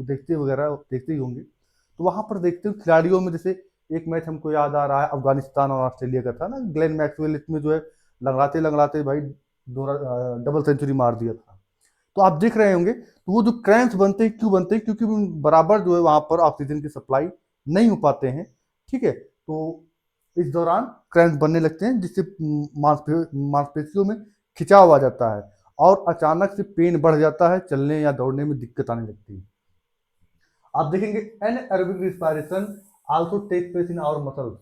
देखते वगैरह देखते ही होंगे, तो वहाँ पर देखते हो खिलाड़ियों में, जैसे एक मैच हमको याद आ रहा है अफगानिस्तान और ऑस्ट्रेलिया का था ना, ग्लेन मैक्सवेल इसमें जो है लंगड़ाते लंगड़ाते भाई डबल सेंचुरी मार दिया था। तो आप देख रहे होंगे, तो वो जो क्रैम्स बनते हैं क्यों बनते हैं, क्योंकि बराबर जो है वहां पर ऑक्सीजन की सप्लाई नहीं हो पाते हैं। ठीक है, तो इस दौरान क्रैम्स बनने लगते हैं जिससे मांसपेशियों में खिंचाव आ जाता है और अचानक से पेन बढ़ जाता है, चलने या दौड़ने में दिक्कत आने लगती है। आप देखेंगे anaerobic respiration also take place in our muscles.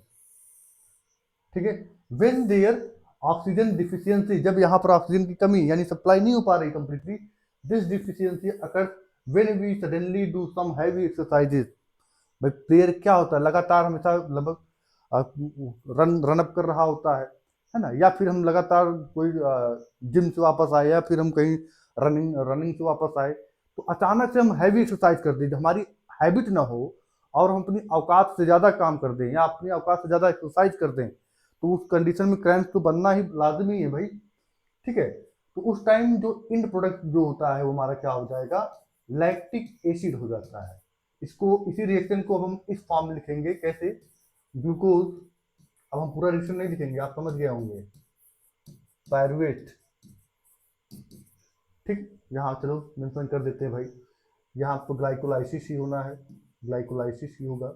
ठीक है, व्हेन देयर ऑक्सीजन डिफिशियंसी, जब यहाँ पर ऑक्सीजन की कमी यानी सप्लाई नहीं हो पा रही completely, this deficiency occurs when we suddenly do some heavy exercises. भाई प्लेयर क्या होता है, लगातार हमेशा लगभग रन अप कर रहा होता है ना, या फिर हम लगातार कोई जिम से वापस आए या फिर हम कहीं रनिंग से वापस आए, तो अचानक से हम हैवी एक्सरसाइज कर दें, हमारी हैबिट ना हो और हम अपनी औकात से ज़्यादा काम कर दें या अपनी औकात से ज़्यादा एक्सरसाइज कर दें, तो उस कंडीशन में क्रैम्प्स तो बनना ही लाजमी है भाई। ठीक है, तो उस टाइम जो इंड प्रोडक्ट जो होता है वो हमारा क्या हो जाएगा, लैक्टिक एसिड हो जाता है। इसको इसी रिएक्शन को अब हम इस फॉर्म में लिखेंगे, कैसे, ग्लूकोज। अब हम पूरा रिएक्शन नहीं लिखेंगे, आप समझ गए होंगे, पायरुवेट। ठीक, यहाँ चलो मेंशन कर देते हैं भाई, यहाँ आपको ग्लाइकोलाइसिस ही होना है, ग्लाइकोलाइसिस ही होगा।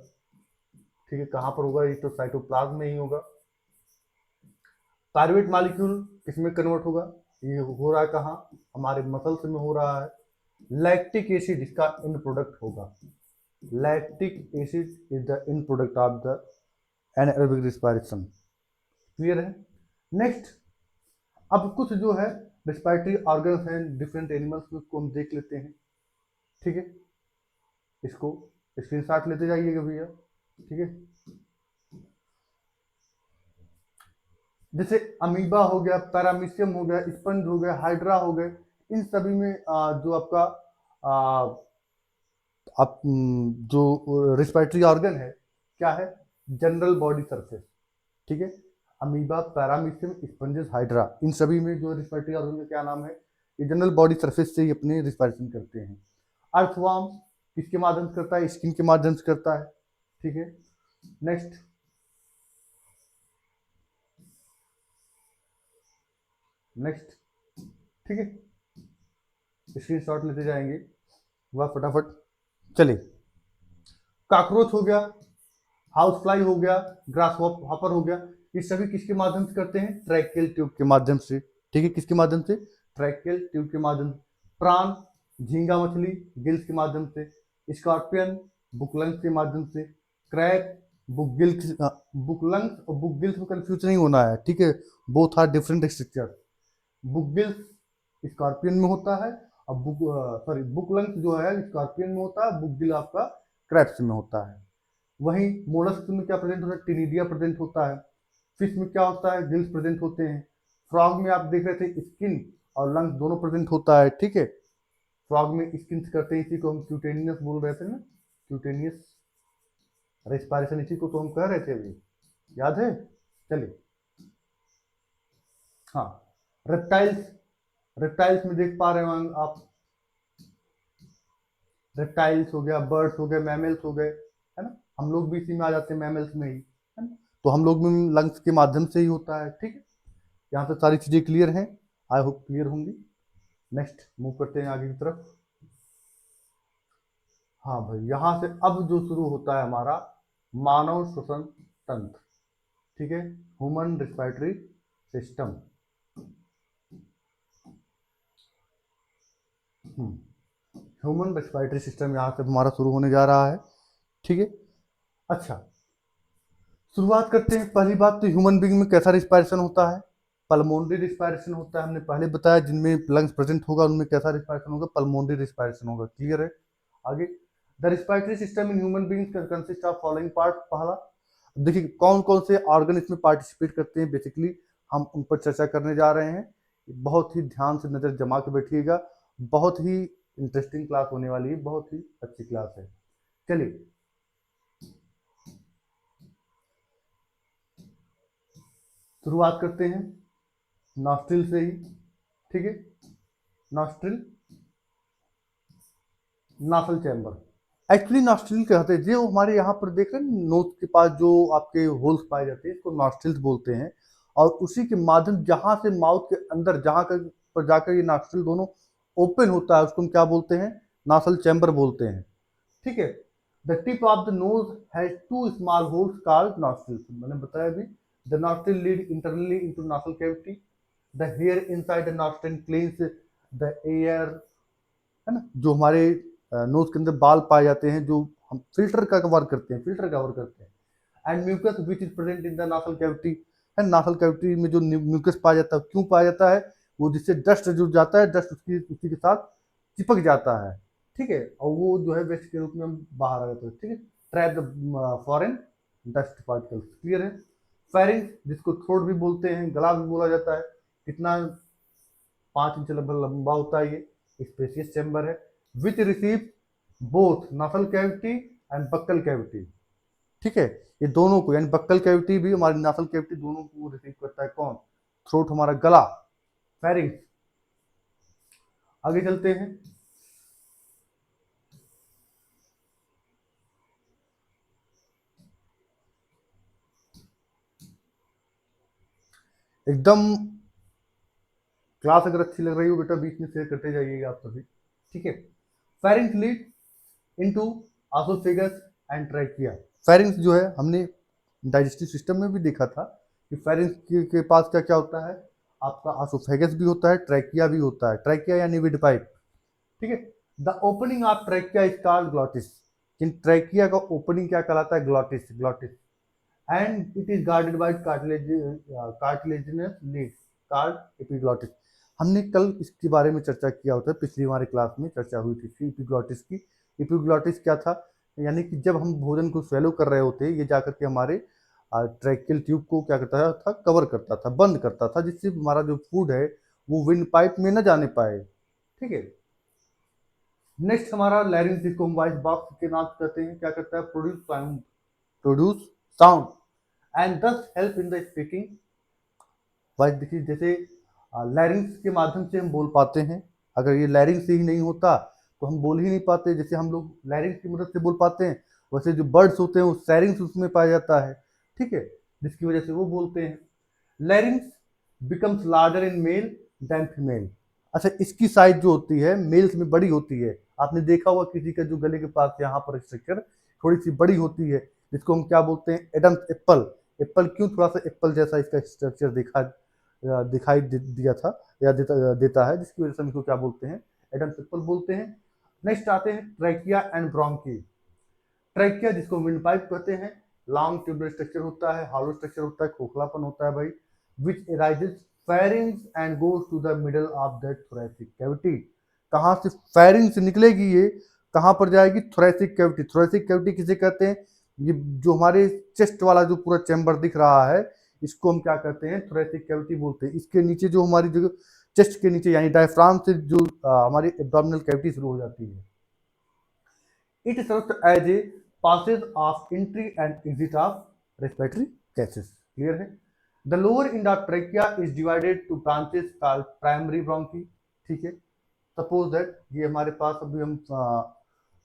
ठीक है, कहाँ पर होगा, ये तो साइटोप्लाज्म में ही होगा। पायरुवेट मॉलिक्यूल किसमें कन्वर्ट होगा, ये हो रहा है कहाँ, हमारे मसल्स में हो रहा है। लैक्टिक एसिड इसका एंड प्रोडक्ट होगा। Lactic acid is the end product of the anaerobic respiration. Clear है। नेक्स्ट, अब कुछ जो है रिस्पायरेटरी ऑर्गन्स हैं डिफरेंट एनिमल्स में, उसको हम देख लेते हैं। ठीक है, इसको स्क्रीनशॉट लेते जाइएगा भैया। ठीक है, जैसे अमीबा हो गया, पैरामीशियम हो गया, स्पंज हो गया, हाइड्रा हो गए, इन सभी में जो आपका जो रिस्पायरेटरी ऑर्गन है क्या है, जनरल बॉडी सरफेस। ठीक है, अमीबा, पैरामीशियम, स्पंजेस, हाइड्रा, इन सभी में जो रिस्पायरेटरी ऑर्गन का क्या नाम है, ये जनरल बॉडी सरफेस से ही अपने रिस्पायरेशन करते हैं। अर्थवर्म किसके माध्यम से करता है, स्किन के माध्यम से करता है। ठीक है, नेक्स्ट, नेक्स्ट, ठीक है, स्क्रीनशॉट लेते जाएंगे वह फटाफट। चलिए, कॉकरोच हो गया, हाउस फ्लाई हो गया, ग्रास हॉपर हो गया, ये सभी किसके माध्यम से करते हैं, ट्रैकियल ट्यूब के माध्यम से। ठीक है, किसके माध्यम से, ट्रैकियल ट्यूब के माध्यम से। प्राण, झींगा मछली, गिल्स के माध्यम से। स्कॉर्पियन, बुकलंग्स के माध्यम से। क्रैब, बुकगिल्स, बुकलंग्स और बुकगिल्स में कंफ्यूज नहीं होना है। ठीक है, both are different structure. Book gills scorpion में होता है, और बुकलंग्स जो है स्कॉर्पियन में होता है, बुकगिल आपका क्रैब्स में होता है। वहीं मोलस्क में क्या प्रेजेंट होता है, टिनिडिया प्रेजेंट होता है। फिश में क्या होता है, गिल्स प्रेजेंट होते हैं। फ्रॉग में आप देख रहे थे स्किन और लंग्स दोनों प्रेजेंट होता है। ठीक है, फ्रॉग में स्किन करते हैं, इसी को हम क्यूटेनियस बोल रहे थे ना, क्यूटेनियस रेस्पायरेशन, इसी को तो हम कह रहे थे अभी, याद है। चलिए, हाँ, रेप्टाइल्स, रेप्टाइल्स में देख पा रहे होंगे आप, रेप्टाइल्स हो गया, बर्ड्स हो गए, मैमल्स हो गए, है ना, हम लोग भी इसी में आ जाते हैं, मैमल्स में ही, है ना। तो हम लोग में लंग्स के माध्यम से ही होता है। ठीक है, यहाँ पे सारी चीजें क्लियर हैं, आई होप क्लियर होंगी। नेक्स्ट मूव करते हैं आगे की तरफ। हाँ भाई, यहाँ से अब जो शुरू होता है हमारा मानव श्वसन तंत्र। ठीक है, human respiratory system. Human respiratory system यहाँ से हमारा शुरू होने जा रहा है। ठीक है, अच्छा, शुरुआत करते हैं। पहली बात तो ह्यूमन बीइंग में कैसा रिस्पायरेशन होता है, पल्मोनरी रिस्पायरेशन होता है। हमने पहले बताया जिनमें लंग्स प्रेजेंट होगा उनमें कैसा रिस्पायरेशन होगा, पल्मोनरी रिस्पायरेशन होगा। क्लियर है। आगे, the respiratory system in human beings consist of following part. पहला, देखिए कौन कौन से ऑर्गन इसमें पार्टिसिपेट करते हैं, बेसिकली हम उन पर चर्चा करने जा रहे हैं। बहुत ही ध्यान से नजर जमा के बैठिएगा, बहुत ही इंटरेस्टिंग क्लास होने वाली है, बहुत ही अच्छी क्लास है। चलिए, शुरुआत करते हैं नॉस्ट्रिल से ही। ठीक है, nostril, nasal chamber. Actually nostril कहते हैं, जो हमारे यहाँ पर देख रहे हैं नोज के पास जो आपके होल्स पाए जाते हैं, इसको नॉस्ट्रिल्स बोलते हैं। और उसी के माध्यम जहां से माउथ के अंदर जहां पर जाकर ये नॉस्ट्रिल दोनों ओपन होता है, उसको हम क्या बोलते हैं, नासल चैम्बर बोलते हैं। ठीक है, the tip of the nose has two small holes called nostrils. मैंने बताया अभी, the nostril lead internally into nasal cavity, the hair inside the nostril cleans the air, है ना। जो हमारे नोज के अंदर बाल पाए जाते हैं, जो हम फिल्टर का वर्क करते हैं, फिल्टर का वर्क करते हैं। And mucus which is present in the nasal cavity, है, नासल कैविटी में जो म्यूकस पाया जाता है, क्यों पाया जाता है, वो जिससे डस्ट जुड़ जाता है, डस्ट उसकी उसी के साथ चिपक जाता है। ठीक है, और वो जो है वेस्ट के रूप में हम बाहर आ जाते हैं। ठीक है, trap the foreign dust particles. Clear है। फेरिंग्स, जिसको थ्रोट भी बोलते हैं, गला भी बोला जाता है, कितना 5 इंच लगभग लंबा होता है, ये स्पेसियस चैम्बर है। Which receive both nasal cavity and buccal cavity. ठीक है, ये दोनों को, यानी बक्कल कैविटी भी हमारी नासल कैविटी दोनों को रिसीव करता है। कौन, थ्रोट हमारा गला, फेरिंग्स। आगे चलते हैं। एकदम क्लास अगर अच्छी लग रही हो बेटा, बीच में शेयर करते जाइएगा आप सभी। ठीक है, pharynx lead into oesophagus and trachea. Pharynx जो है हमने डाइजेस्टिव सिस्टम में भी देखा था कि फेरिंग्स के पास क्या क्या होता है, आपका एसोफेगस भी होता है, ट्रैकिया भी होता है। ट्रैकिया यानी विड पाइप। ठीक है, the opening of trachea is called glottis. कि ट्रैकिया का ओपनिंग क्या कहलाता है, glottis, glottis, and it is guarded by cartilaginous lids called epiglottis. हमने कल इसके बारे में चर्चा किया होता है, पिछली हमारी क्लास में चर्चा हुई थी एपिग्लॉटिस की। एपिग्लॉटिस क्या था, यानी कि जब हम भोजन को स्वेलो कर रहे होते हैं, ये जाकर के हमारे ट्रैकियल ट्यूब को क्या करता था, कवर करता था, बंद करता था, जिससे हमारा जो फूड है वो विंड पाइप में न जाने पाए। ठीक है। नेक्स्ट हमारा लैरिंक्स, जिसको हम वॉइस बॉक्स के नाम से कहते हैं, क्या करता है, प्रोड्यूस साउंड एंड दस help in the speaking. Voice देखिए, जैसे लैरिंक्स के माध्यम से हम बोल पाते हैं। अगर ये लैरिंक्स ही नहीं होता तो हम बोल ही नहीं पाते। जैसे हम लोग लैरिंक्स की मदद से बोल पाते हैं, वैसे जो बर्ड्स होते हैं वो सैरिंग्स उसमें पाया जाता है। ठीक है, जिसकी वजह से वो बोलते हैं। Larynx becomes larger in male than female. अच्छा, इसकी साइज जो होती है मेल्स में बड़ी होती है। आपने देखा होगा किसी का जो गले के पास यहाँ पर स्ट्रक्चर थोड़ी सी बड़ी होती है, जिसको हम क्या बोलते हैं, एडम्स एप्पल। एप्पल क्यों, थोड़ा सा एप्पल जैसा इसका स्ट्रक्चर दिखाई दिया था या देता है, जिसकी वजह से हम इसको क्या बोलते हैं, एडम्स एप्पल बोलते हैं। नेक्स्ट आते हैं ट्रैकिया एंड ब्रोंकी। ट्रैकिया जिसको विंड पाइप कहते हैं, लॉन्ग ट्यूबुलर स्ट्रक्चर होता है, हॉलो स्ट्रक्चर होता है, खोखलापन होता है भाई, which arises pharynx and goes to the middle of the thoracic cavity. कहाँ से फेरिंग से निकलेगी, ये कहाँ पर जाएगी, थोरैसिक कैविटी। थोरैसिक कैविटी किसे कहते हैं, ये जो हमारे चेस्ट वाला जो पूरा चैम्बर दिख रहा है, इसको हम क्या कहते हैं, थोरैसिक कैविटी बोलते हैं। इसके नीचे जो हमारी जो चेस्ट के नीचे यानी डायफ्राम से जो हमारी एब्डोमिनल कैविटी शुरू हो जाती है, it serves as a passage of entry and exit of respiratory gases। Clear है। The lower end of trachea is divided to branches called primary bronchi। ठीक है। सपोज दैट ये हमारे पास अभी हम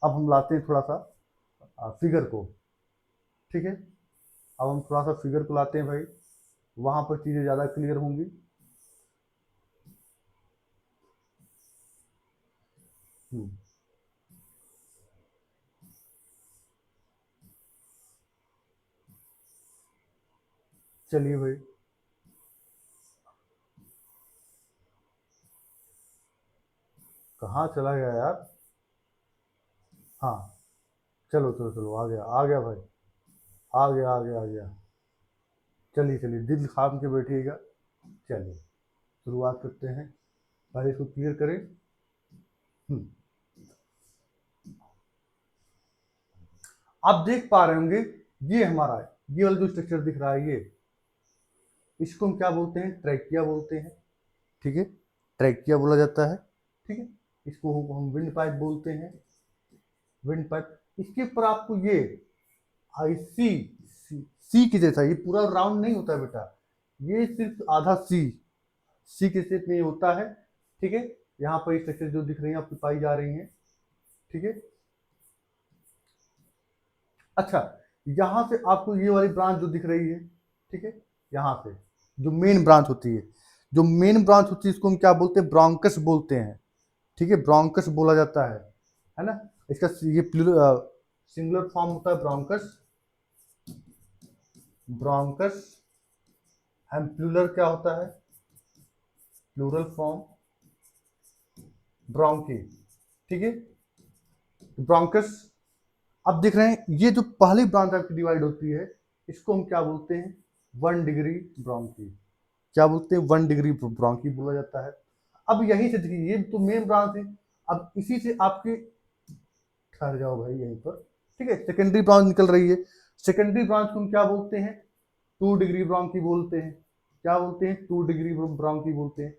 अब हम लाते हैं थोड़ा सा फिगर को। ठीक है, अब हम थोड़ा सा फिगर को लाते हैं भाई, वहां पर चीजें ज्यादा क्लियर होंगी। चलिए भाई, कहाँ चला गया यार। हाँ, चलो चलो चलो, आ गया आ गया भाई, आ गया आ गया आ गया। चलिए चलिए, दिल थाम के बैठिएगा। चलिए शुरुआत करते हैं, पहले इसको क्लियर करें। आप देख पा रहे होंगे, ये हमारा है, ये वाला जो स्ट्रक्चर दिख रहा है, ये इसको हम क्या बोलते हैं, ट्रैकिया बोलते हैं। ठीक है, ट्रैकिया बोला जाता है। ठीक है, इसको हम विंड पाइप बोलते हैं, विंड पाइप। इसके ऊपर आपको ये आई सी की जैसा, ये पूरा राउंड नहीं होता है बेटा, ये सिर्फ आधा सी के शेप में होता है। ठीक है, यहाँ पर स्ट्रक्चर जो दिख रही है आपको पाई जा रही है। ठीक है। अच्छा, यहाँ से आपको ये वाली ब्रांच जो दिख रही है, ठीक है, यहाँ से जो मेन ब्रांच होती है, जो मेन ब्रांच होती है, इसको हम क्या बोलते हैं, ब्रोंकस बोलते हैं। ठीक है, ब्रोंकस बोला जाता है ना। इसका ये सिंगुलर फॉर्म होता है ब्रोंकस, ब्रोंकस। एंड प्लूरल क्या होता है, प्लूरल फॉर्म ब्रोंकी। ठीक है, ब्रोंकस। अब देख रहे हैं, ये जो पहली ब्रांच आपकी डिवाइड होती है, इसको हम क्या बोलते हैं, 1 डिग्री ब्रोंकी। क्या बोलते हैं, 1 डिग्री ब्रोंकी बोला जाता है। अब यहीं से देखिए, ये तो मेन ब्रांच है, अब इसी से आपके, ठहर जाओ भाई यहीं पर। ठीक है, सेकेंडरी ब्रांच निकल रही है। सेकेंडरी ब्रांच को हम क्या बोलते हैं, 2 डिग्री ब्रोंकी बोलते हैं। क्या बोलते हैं, 2 डिग्री ब्रोंकी बोलते हैं।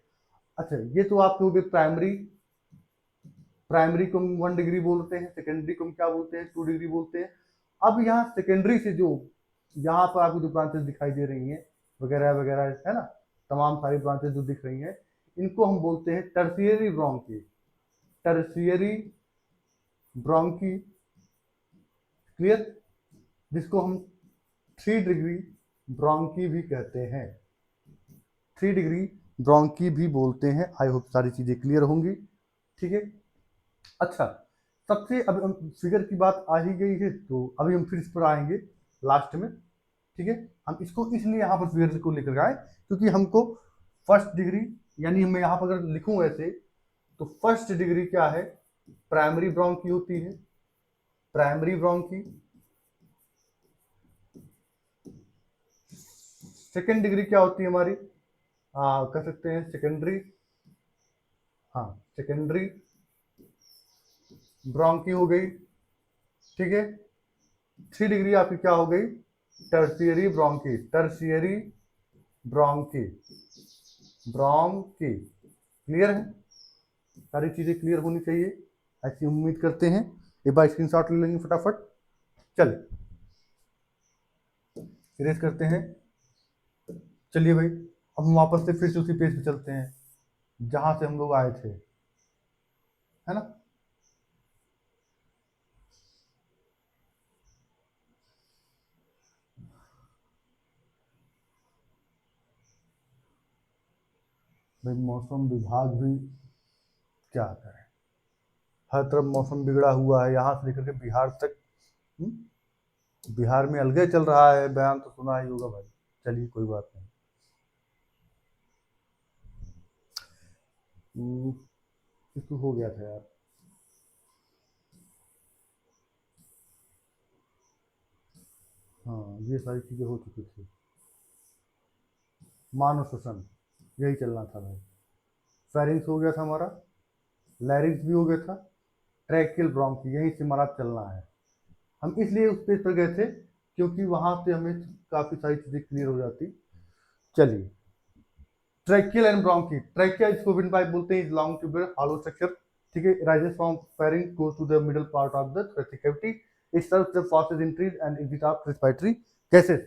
अच्छा, ये तो आपके हो गए प्राइमरी, प्राइमरी को हम 1 डिग्री बोलते हैं, सेकेंडरी को हम क्या बोलते हैं, 2 डिग्री बोलते हैं। अब यहाँ सेकेंडरी से जो यहाँ पर आपको जो ब्रांचेस दिखाई दे रही हैं वगैरह वगैरह, है ना, तमाम सारी ब्रांचेस जो दिख रही हैं, इनको हम बोलते हैं tertiary bronchi, tertiary bronchi. Clear, जिसको हम 3 डिग्री ब्रोंकी भी कहते हैं, 3 डिग्री ब्रोंकी भी बोलते हैं। आई होप सारी चीजें क्लियर होंगी। ठीक है। अच्छा, सबसे अब हम फिगर की बात आ ही गई है, तो अभी हम फिर इस पर आएंगे लास्ट में। ठीक है, हम इसको इसलिए यहाँ पर फिगर को लेकर आए क्योंकि हमको फर्स्ट डिग्री, यानी मैं यहाँ पर अगर लिखूँ ऐसे, तो फर्स्ट डिग्री क्या है, प्राइमरी ब्रोंकी होती है, प्राइमरी ब्रोंकी, सेकेंड डिग्री क्या होती है हमारी, कह सकते हैं सेकेंडरी, हाँ सेकेंडरी ब्रोंकी हो गई, ठीक है। 3 डिग्री आपकी क्या हो गई, tertiary bronchi, tertiary bronchi, bronchi. Clear है, सारी चीजें क्लियर होनी चाहिए, ऐसी उम्मीद करते हैं। एक बार स्क्रीनशॉट ले लेंगे फटाफट। चलिए इरेज करते हैं। चलिए भाई, अब हम वापस से फिर से उसी पेज पे चलते हैं जहां से हम लोग आए थे, है ना। भाई मौसम विभाग भी क्या करे, हर तरफ मौसम बिगड़ा हुआ है, यहाँ से लेकर के बिहार तक। बिहार में अलगे चल रहा है, बयान तो सुना ही होगा भाई। चलिए कोई बात नहीं। इसको हो गया था यार, हाँ ये सारी चीजें हो चुकी थी। मानव श्वसन, यही चलना था भाई। फेरिंग्स हो गया था हमारा, लैरिंग्स भी हो गया था, ट्रैकियल ब्रोंकी, यहीं से हमारा चलना है। हम इसलिए उस पेज पर गए थे क्योंकि वहां से हमें काफी सारी चीजें क्लियर हो जाती। चलिए, ट्रैकियल एंड ब्रोंकी, ट्रैकिया इसको विंड पाइप बोलते हैं, लॉन्ग ट्यूबुलर हॉलो स्ट्रक्चर, ठीक है। Rises from pharynx goes to the middle part of the thoracic cavity. It serves the fastest entries and exit of respiratory gases.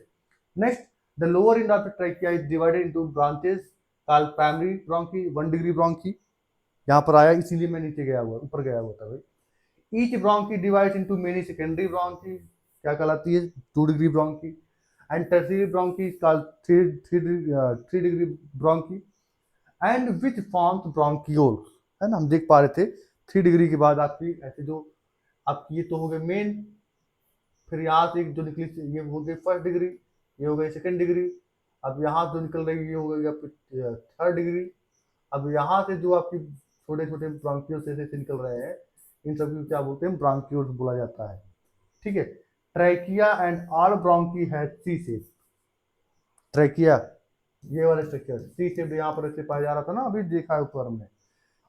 Next, the lower end of the trachea is divided into branches called primary bronchi, 1 degree bronchi. यहाँ पर आया इसीलिए मैं नीचे गया हुआ, ऊपर गया हुआ था भाई। Each bronchi divides into many secondary bronchi, क्या कहलाती है, 2 degree bronchi. And tertiary bronchi is called 3 degree bronchi. And which forms bronchioles, है ना। हम देख पा रहे थे 3 डिग्री के बाद आपकी ऐसे जो आपकी ये तो हो गए मेन, फिर यहाँ से जो निकली ये हो गई फर्स्ट डिग्री, ये हो गई सेकंड डिग्री, अब यहाँ जो निकल रही है ये हो गई आपकी थर्ड डिग्री। अब यहाँ से जो आपकी छोटे छोटे ब्रोंकियोल्स ऐसे निकल रहे हैं, इन सभी को क्या बोलते हैं, ब्रोंकियोल्स बोला जाता है, ठीक है। ट्रैकिया एंड ऑल ब्रोंकी है सी शेप, ट्रैकिया ये वाला स्ट्रक्चर सी शेप यहाँ पर ऐसे पाया जा रहा था ना, अभी देखा है ऊपर हमने।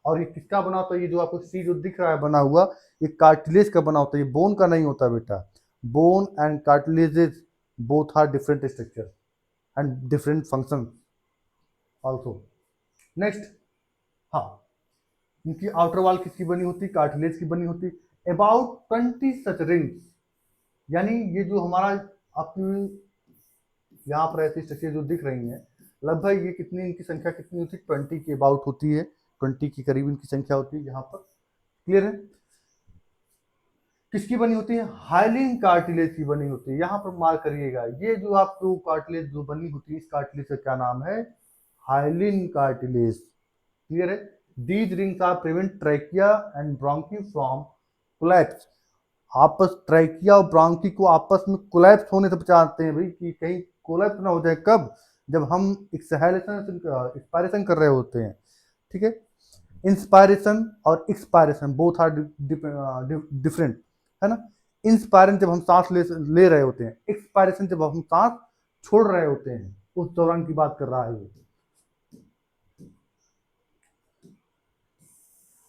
और ये किसका बना होता है, ये जो आपको सी जो दिख रहा है बना हुआ, ये कार्टिलेज का बना होता है, ये बोन का नहीं होता बेटा। Bone and cartilages both are different structure and different function also. Next, हाँ, इनकी आउटर वॉल किसकी बनी होती, कार्टिलेज की बनी होती। अबाउट 20 सच रिंग्स, यानी ये जो हमारा आपकी यहाँ पर ऐसी स्ट्रक्चर जो दिख रही हैं, लगभग ये कितनी, इनकी संख्या कितनी होती है, 20 के अबाउट होती है, 20 के करीब इनकी संख्या होती है यहाँ पर। क्लियर है, किसकी बनी होती है, हाइलिन कार्टिलेज की बनी होती है। यहाँ पर मार्क करिएगा, ये जो आपको कार्टिलेज जो बनी होती है, इस कार्टिलेज का क्या नाम है, हाइलिन कार्टिलेज। क्लियर है, these rings are prevent trachea and bronchi from collapse. आपस ट्रैकिया और ब्रोंकी को आपस में कोलैप्स होने से बचाते हैं भाई, कि कहीं कोलैप्स ना हो जाए। कब, जब हम एक्सपायरेशन कर रहे होते हैं, ठीक है। इंस्पायरेशन और एक्सपायरेशन बोथ आर डिफरेंट, है ना। इंस्पायरेशन जब हम सांस ले रहे होते हैं, एक्सपायरेशन जब हम सांस छोड़ रहे होते हैं, उस दौरान की बात कर रहा है ये।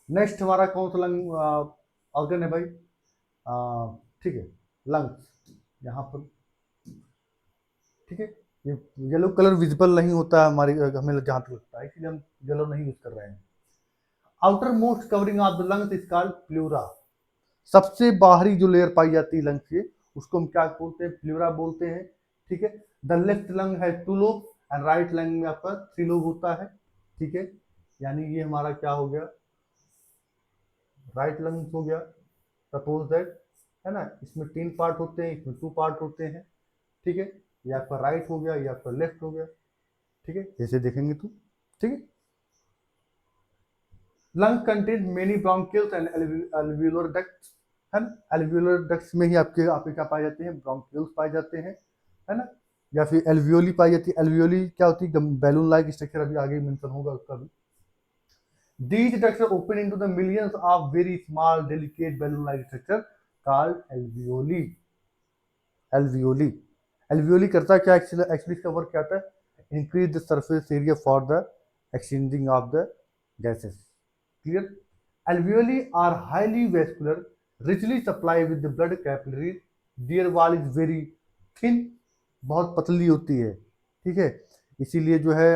नेक्स्ट हमारा कौन सा लंग ऑर्गन है भाई, ठीक है, लंग्स, यहाँ पर, ठीक है। ये येलो कलर विजिबल नहीं होता है हमारी, हमें जहाँ तक लगता है, इसलिए हम येलो नहीं यूज कर रहे हैं। Outer most covering of the lungs is called pleura. सबसे बाहरी जो लेयर पाई जाती है लंग्स के, उसको हम क्या बोलते हैं, प्लूरा बोलते हैं, ठीक है। द लेफ्ट लंग है 2 लोब एंड राइट लंग में आपका 3 लोब होता है, ठीक है। यानी ये हमारा क्या हो गया, राइट लंग हो गया, सपोज दैट, है ना। इसमें 3 पार्ट होते हैं, इसमें 2 पार्ट होते हैं, ठीक है। ये आपका राइट हो गया, ये आपका लेफ्ट हो गया, ठीक है, जैसे देखेंगे तो, ठीक है। Lung contain many bronchioles and alveolar ducts, है ना। एल्वियोलर डक्ट्स में ही आपके आपके क्या पाए जाते हैं, ब्रोंकियल्स पाए जाते हैं, है ना। या फिर एल्वियोली पाई जाती है। एल्वियोली क्या होती है, बैलून लाइक स्ट्रक्चर, अभी आगे मेंशन होगा उसका भी। These ducts are open into the millions of very small, delicate balloon-like structure called alveoli. Alveoli alveoli करता क्या एक्चुअली इसका वर्क क्या आता है, increase the surface area for the exchanging of the gases. Clear. Alveoli are highly vascular, richly supplied with the blood capillaries, their wall is very thin, बहुत पतली होती है, ठीक है। इसीलिए जो है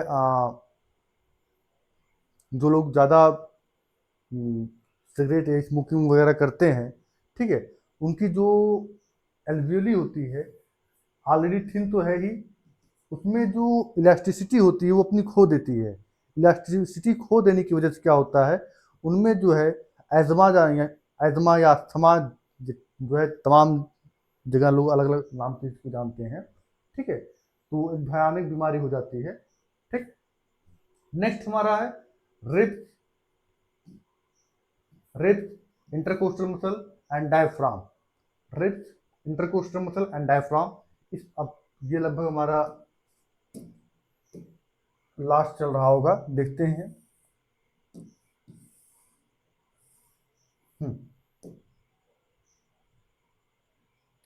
जो लोग ज़्यादा सिगरेट या स्मोकिंग वगैरह करते हैं, ठीक है, उनकी जो एल्वियोली होती है ऑलरेडी थिन तो है ही, उसमें जो इलास्टिसिटी होती है वो अपनी खो देती है। इलास्टिसिटी खो देने की वजह से क्या होता है, उनमें जो है एजमा या अस्थमा जो है, तमाम जगह लोग अलग अलग नाम से इसको जानते हैं, ठीक है, तो एक भयानक बीमारी हो जाती है। ठीक। नेक्स्ट हमारा है ribs, ribs intercostal muscle and diaphragm. Ribs intercostal muscle and diaphragm, इस अब ये लगभग हमारा लास्ट चल रहा होगा, देखते हैं।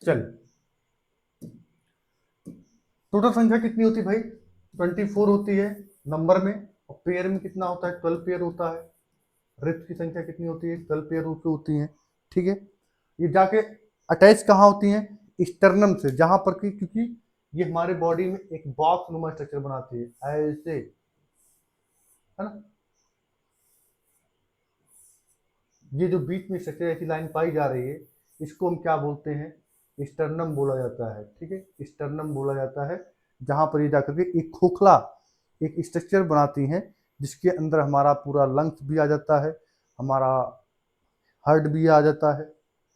चलिए, टोटल संख्या कितनी होती है भाई, 24 होती है नंबर में, और पेयर में कितना होता है, 12 पेयर होता है। रिब्स की संख्या कितनी होती है, 12 पेयर होती है, ठीक है। ये जाके अटैच कहाँ होती हैं, स्टर्नम से, जहां पर कि क्योंकि ये हमारे बॉडी में एक बॉक्स नुमा स्ट्रक्चर बनाती है ऐसे, है ना। ये जो बीच में स्ट्रक्चर ऐसी लाइन पाई जा रही है, इसको हम क्या बोलते हैं, स्टर्नम बोला जाता है, ठीक है, स्टर्नम बोला जाता है। जहां पर ये जाकर के एक खोखला एक स्ट्रक्चर बनाती हैं, जिसके अंदर हमारा पूरा लंग्स भी आ जाता है, हमारा हार्ट भी आ जाता है,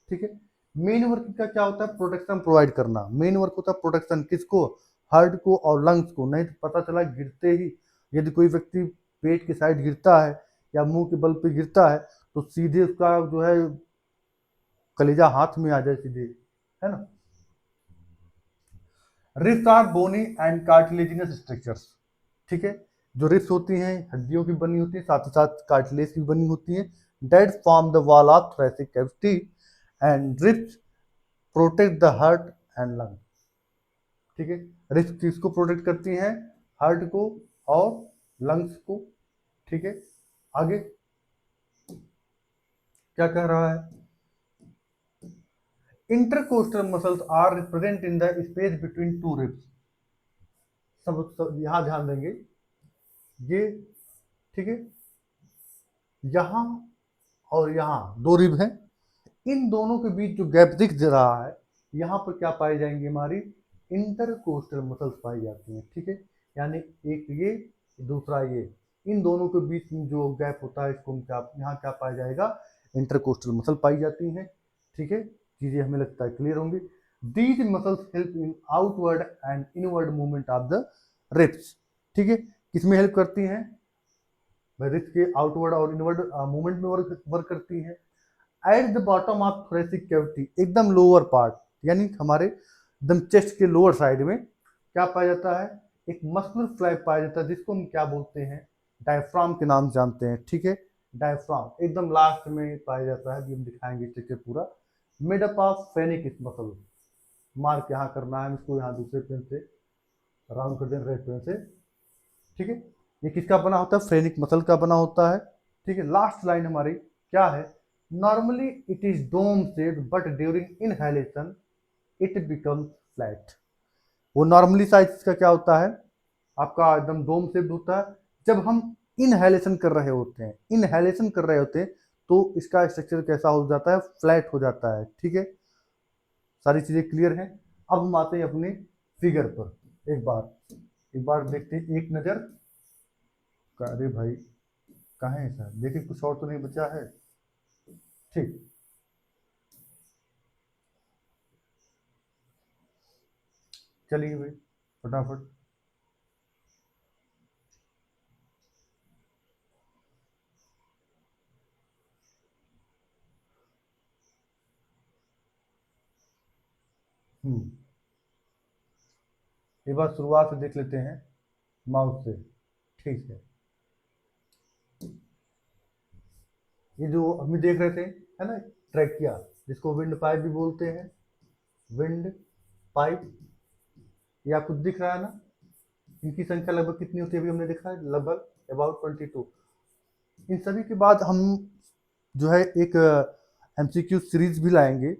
ठीक है। मेन वर्क का क्या होता है, प्रोटेक्शन प्रोवाइड करना। मेन वर्क होता है प्रोटेक्शन, किसको, हार्ट को और लंग्स को। नहीं तो पता चला गिरते ही यदि कोई व्यक्ति पेट के साइड गिरता है या मुंह के बल पे गिरता है, तो सीधे उसका जो है कलेजा हाथ में आ जाए सीधे, है ना। Ribs are bony and cartilaginous structures, ठीक है। जो रिब्स होती हैं हड्डियों की बनी होती है, साथ ही साथ कार्टिलेज की बनी होती हैं। Dead form the wall of thoracic cavity and ribs protect the heart and lung, ठीक है। रिब्स किसको प्रोटेक्ट करती हैं, हार्ट को और लंग्स को, ठीक है। आगे क्या कह रहा है, intercostal muscles are present in the space between two ribs. सब यहां ध्यान देंगे, ये, ठीक है, यहां और यहां दो रिब हैं, इन दोनों के बीच जो गैप दिख रहा है, यहां पर क्या पाई जाएंगी, हमारी इंटरकोस्टल मसल्स पाई जाती हैं, ठीक है। यानी एक ये, दूसरा ये, इन दोनों के बीच में जो गैप होता है, इसको हम क्या, यहाँ क्या पाया जाएगा, इंटरकोस्टल मसल पाई जाती हैं, ठीक है। चीजें हमें लगता है क्लियर होंगी। These muscles help in outward and inward movement of the ribs, ठीक है। किसमें हेल्प करती हैं, रिब्स के आउटवर्ड और इनवर्ड मूवमेंट में वर्क करती हैं। At the bottom of thoracic cavity, एकदम लोअर पार्ट, यानी हमारे एकदम चेस्ट के लोअर साइड में क्या पाया जाता है, एक मस्कुलर फ्लैप पाया जाता है, जिसको हम क्या बोलते हैं, डायफ्राम के नाम जानते हैं, ठीक है। डायफ्राम एकदम लास्ट में पाया जाता है, अभी हम दिखाएंगे स्ट्रक्चर पूरा। Made up of fennec muscle, mark यहाँ करना है इसको, यहाँ दूसरे पेन से राउंड कर दें, रेड पेन से, ठीक है। ये किसका बना होता है, फ्रेनिक मसल का बना होता है, ठीक है। लास्ट लाइन हमारी क्या है, normally it is dome shaped but during inhalation it becomes flat. वो नॉर्मली साइज का क्या होता है, आपका एकदम डोम शेप्ड होता है। जब हम इनहेलेशन कर रहे होते हैं, इनहेलेशन कर रहे होते हैं, तो इसका स्ट्रक्चर कैसा हो जाता है, फ्लैट हो जाता है, ठीक है। सारी चीजें क्लियर हैं। अब हम आते हैं अपने फिगर पर, एक बार देखते हैं, एक नजर। अरे भाई कहाँ है सर, देखिए कुछ और तो नहीं बचा है, ठीक। चलिए भाई फटाफट। हम्म एक बार शुरुआत से देख लेते हैं, माउस से, ठीक है। ये जो हम देख रहे थे, है ना, ट्रैकिया, जिसको विंड पाइप भी बोलते हैं, विंड पाइप। ये आपको दिख रहा है ना, इनकी संख्या लगभग कितनी होती है अभी हमने देखा है, लगभग अबाउट 22। इन सभी के बाद हम जो है एक एमसीक्यू सीरीज भी लाएंगे,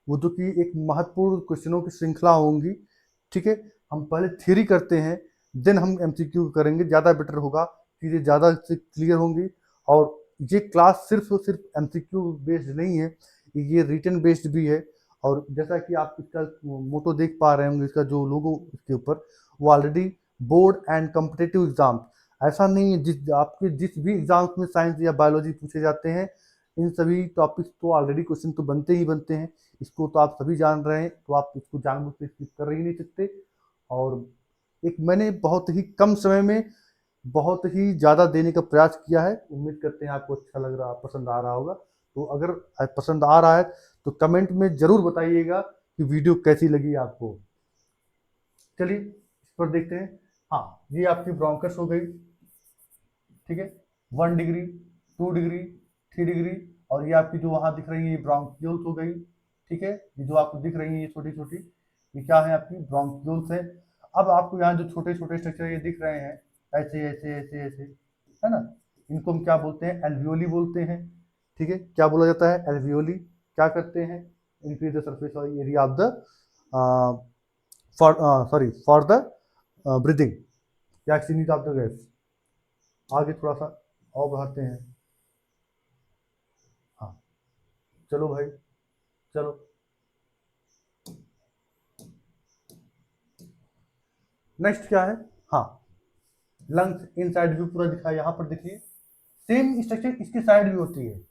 वो तो कि एक महत्वपूर्ण क्वेश्चनों की श्रृंखला होंगी। ठीक है, हम पहले थ्योरी करते हैं, देन हम एमसीक्यू करेंगे, ज़्यादा बेटर होगा, चीज़ें ज़्यादा से क्लियर होंगी। और ये क्लास सिर्फ और सिर्फ एमसीक्यू बेस्ड नहीं है, ये रिटन बेस्ड भी है। और जैसा कि आप इसका मोटो देख पा रहे होंगे, इसका जो लोगो इसके ऊपर, वो already board and competitive exam, ऐसा नहीं है जिस आपके जिस भी एग्जाम्स में साइंस या बायोलॉजी पूछे जाते हैं, इन सभी टॉपिक्स तो ऑलरेडी क्वेश्चन तो बनते ही बनते हैं। इसको तो आप सभी जान रहे हैं, तो आप इसको जानबूझ के स्किप कर ही नहीं सकते। और एक मैंने बहुत ही कम समय में बहुत ही ज़्यादा देने का प्रयास किया है। उम्मीद करते हैं आपको अच्छा लग रहा, पसंद आ रहा होगा। तो अगर पसंद आ रहा है तो कमेंट में ज़रूर बताइएगा कि वीडियो कैसी लगी आपको। चलिए इस पर देखते हैं। हाँ, ये आपकी ब्रोंकस हो गई, ठीक है, 1 डिग्री, 2 डिग्री, 3 डिग्री। और ये आपकी जो वहाँ दिख रही है ये ब्रोंक्यूल्स हो गई, ठीक है। ये जो आपको दिख रही है ये छोटी छोटी, ये क्या है, आपकी ब्रोंक्यूल्स है। अब आपको यहाँ जो छोटे छोटे स्ट्रक्चर ये दिख रहे हैं, ऐसे ऐसे ऐसे ऐसे, है ना, इनको हम क्या बोलते हैं, एल्वियोली बोलते हैं। ठीक है, क्या बोला जाता है, एल्वियोली। क्या करते हैं, increase the surface area of the for the breathing या एक्सचेंज ऑफ द गैस। आगे थोड़ा सा और बढ़ाते हैं। हाँ, चलो भाई, चलो। नेक्स्ट क्या है, हाँ, लंग्स इन साइड व्यू पूरा दिखा, यहाँ पर देखिए सेम स्ट्रक्चर इसकी साइड भी होती है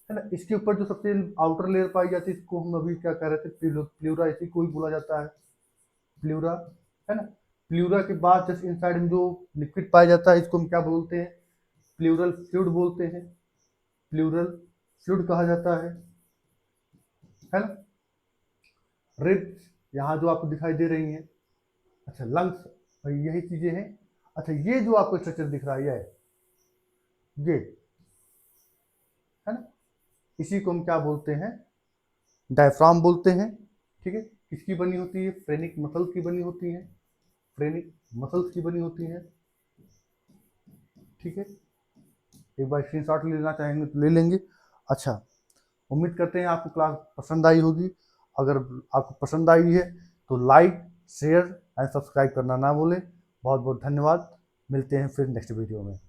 ना। इसके ऊपर जो सबसे आउटर लेयर पाई जाती है, इसको हम अभी क्या कह रहे थे, प्लूरा, इसी को ही बोला जाता है, प्लूरा, है ना। प्लूरा के बाद जस्ट इन साइड में जो लिक्विड पाया जाता है, इसको हम क्या बोलते हैं, प्लूरल फ्लूइड बोलते हैं, प्लूरल फ्लूइड कहा जाता है ना। रिब्स यहाँ जो आपको दिखाई दे रही हैं, अच्छा, लंग्स, यही चीजें हैं। अच्छा, ये जो आपको स्ट्रक्चर दिख रहा है ये है ना, इसी को हम क्या बोलते हैं, डायफ्राम बोलते हैं। ठीक है, किसकी बनी होती है, फ्रेनिक मसल्स की बनी होती है, फ्रेनिक मसल्स की बनी होती है। ठीक है, एक बार स्क्रीनशॉट लेना चाहेंगे तो ले लेंगे। अच्छा, उम्मीद करते हैं आपको क्लास पसंद आई होगी। अगर आपको पसंद आई है तो लाइक, शेयर एंड सब्सक्राइब करना ना भूलें। बहुत बहुत धन्यवाद, मिलते हैं फिर नेक्स्ट वीडियो में।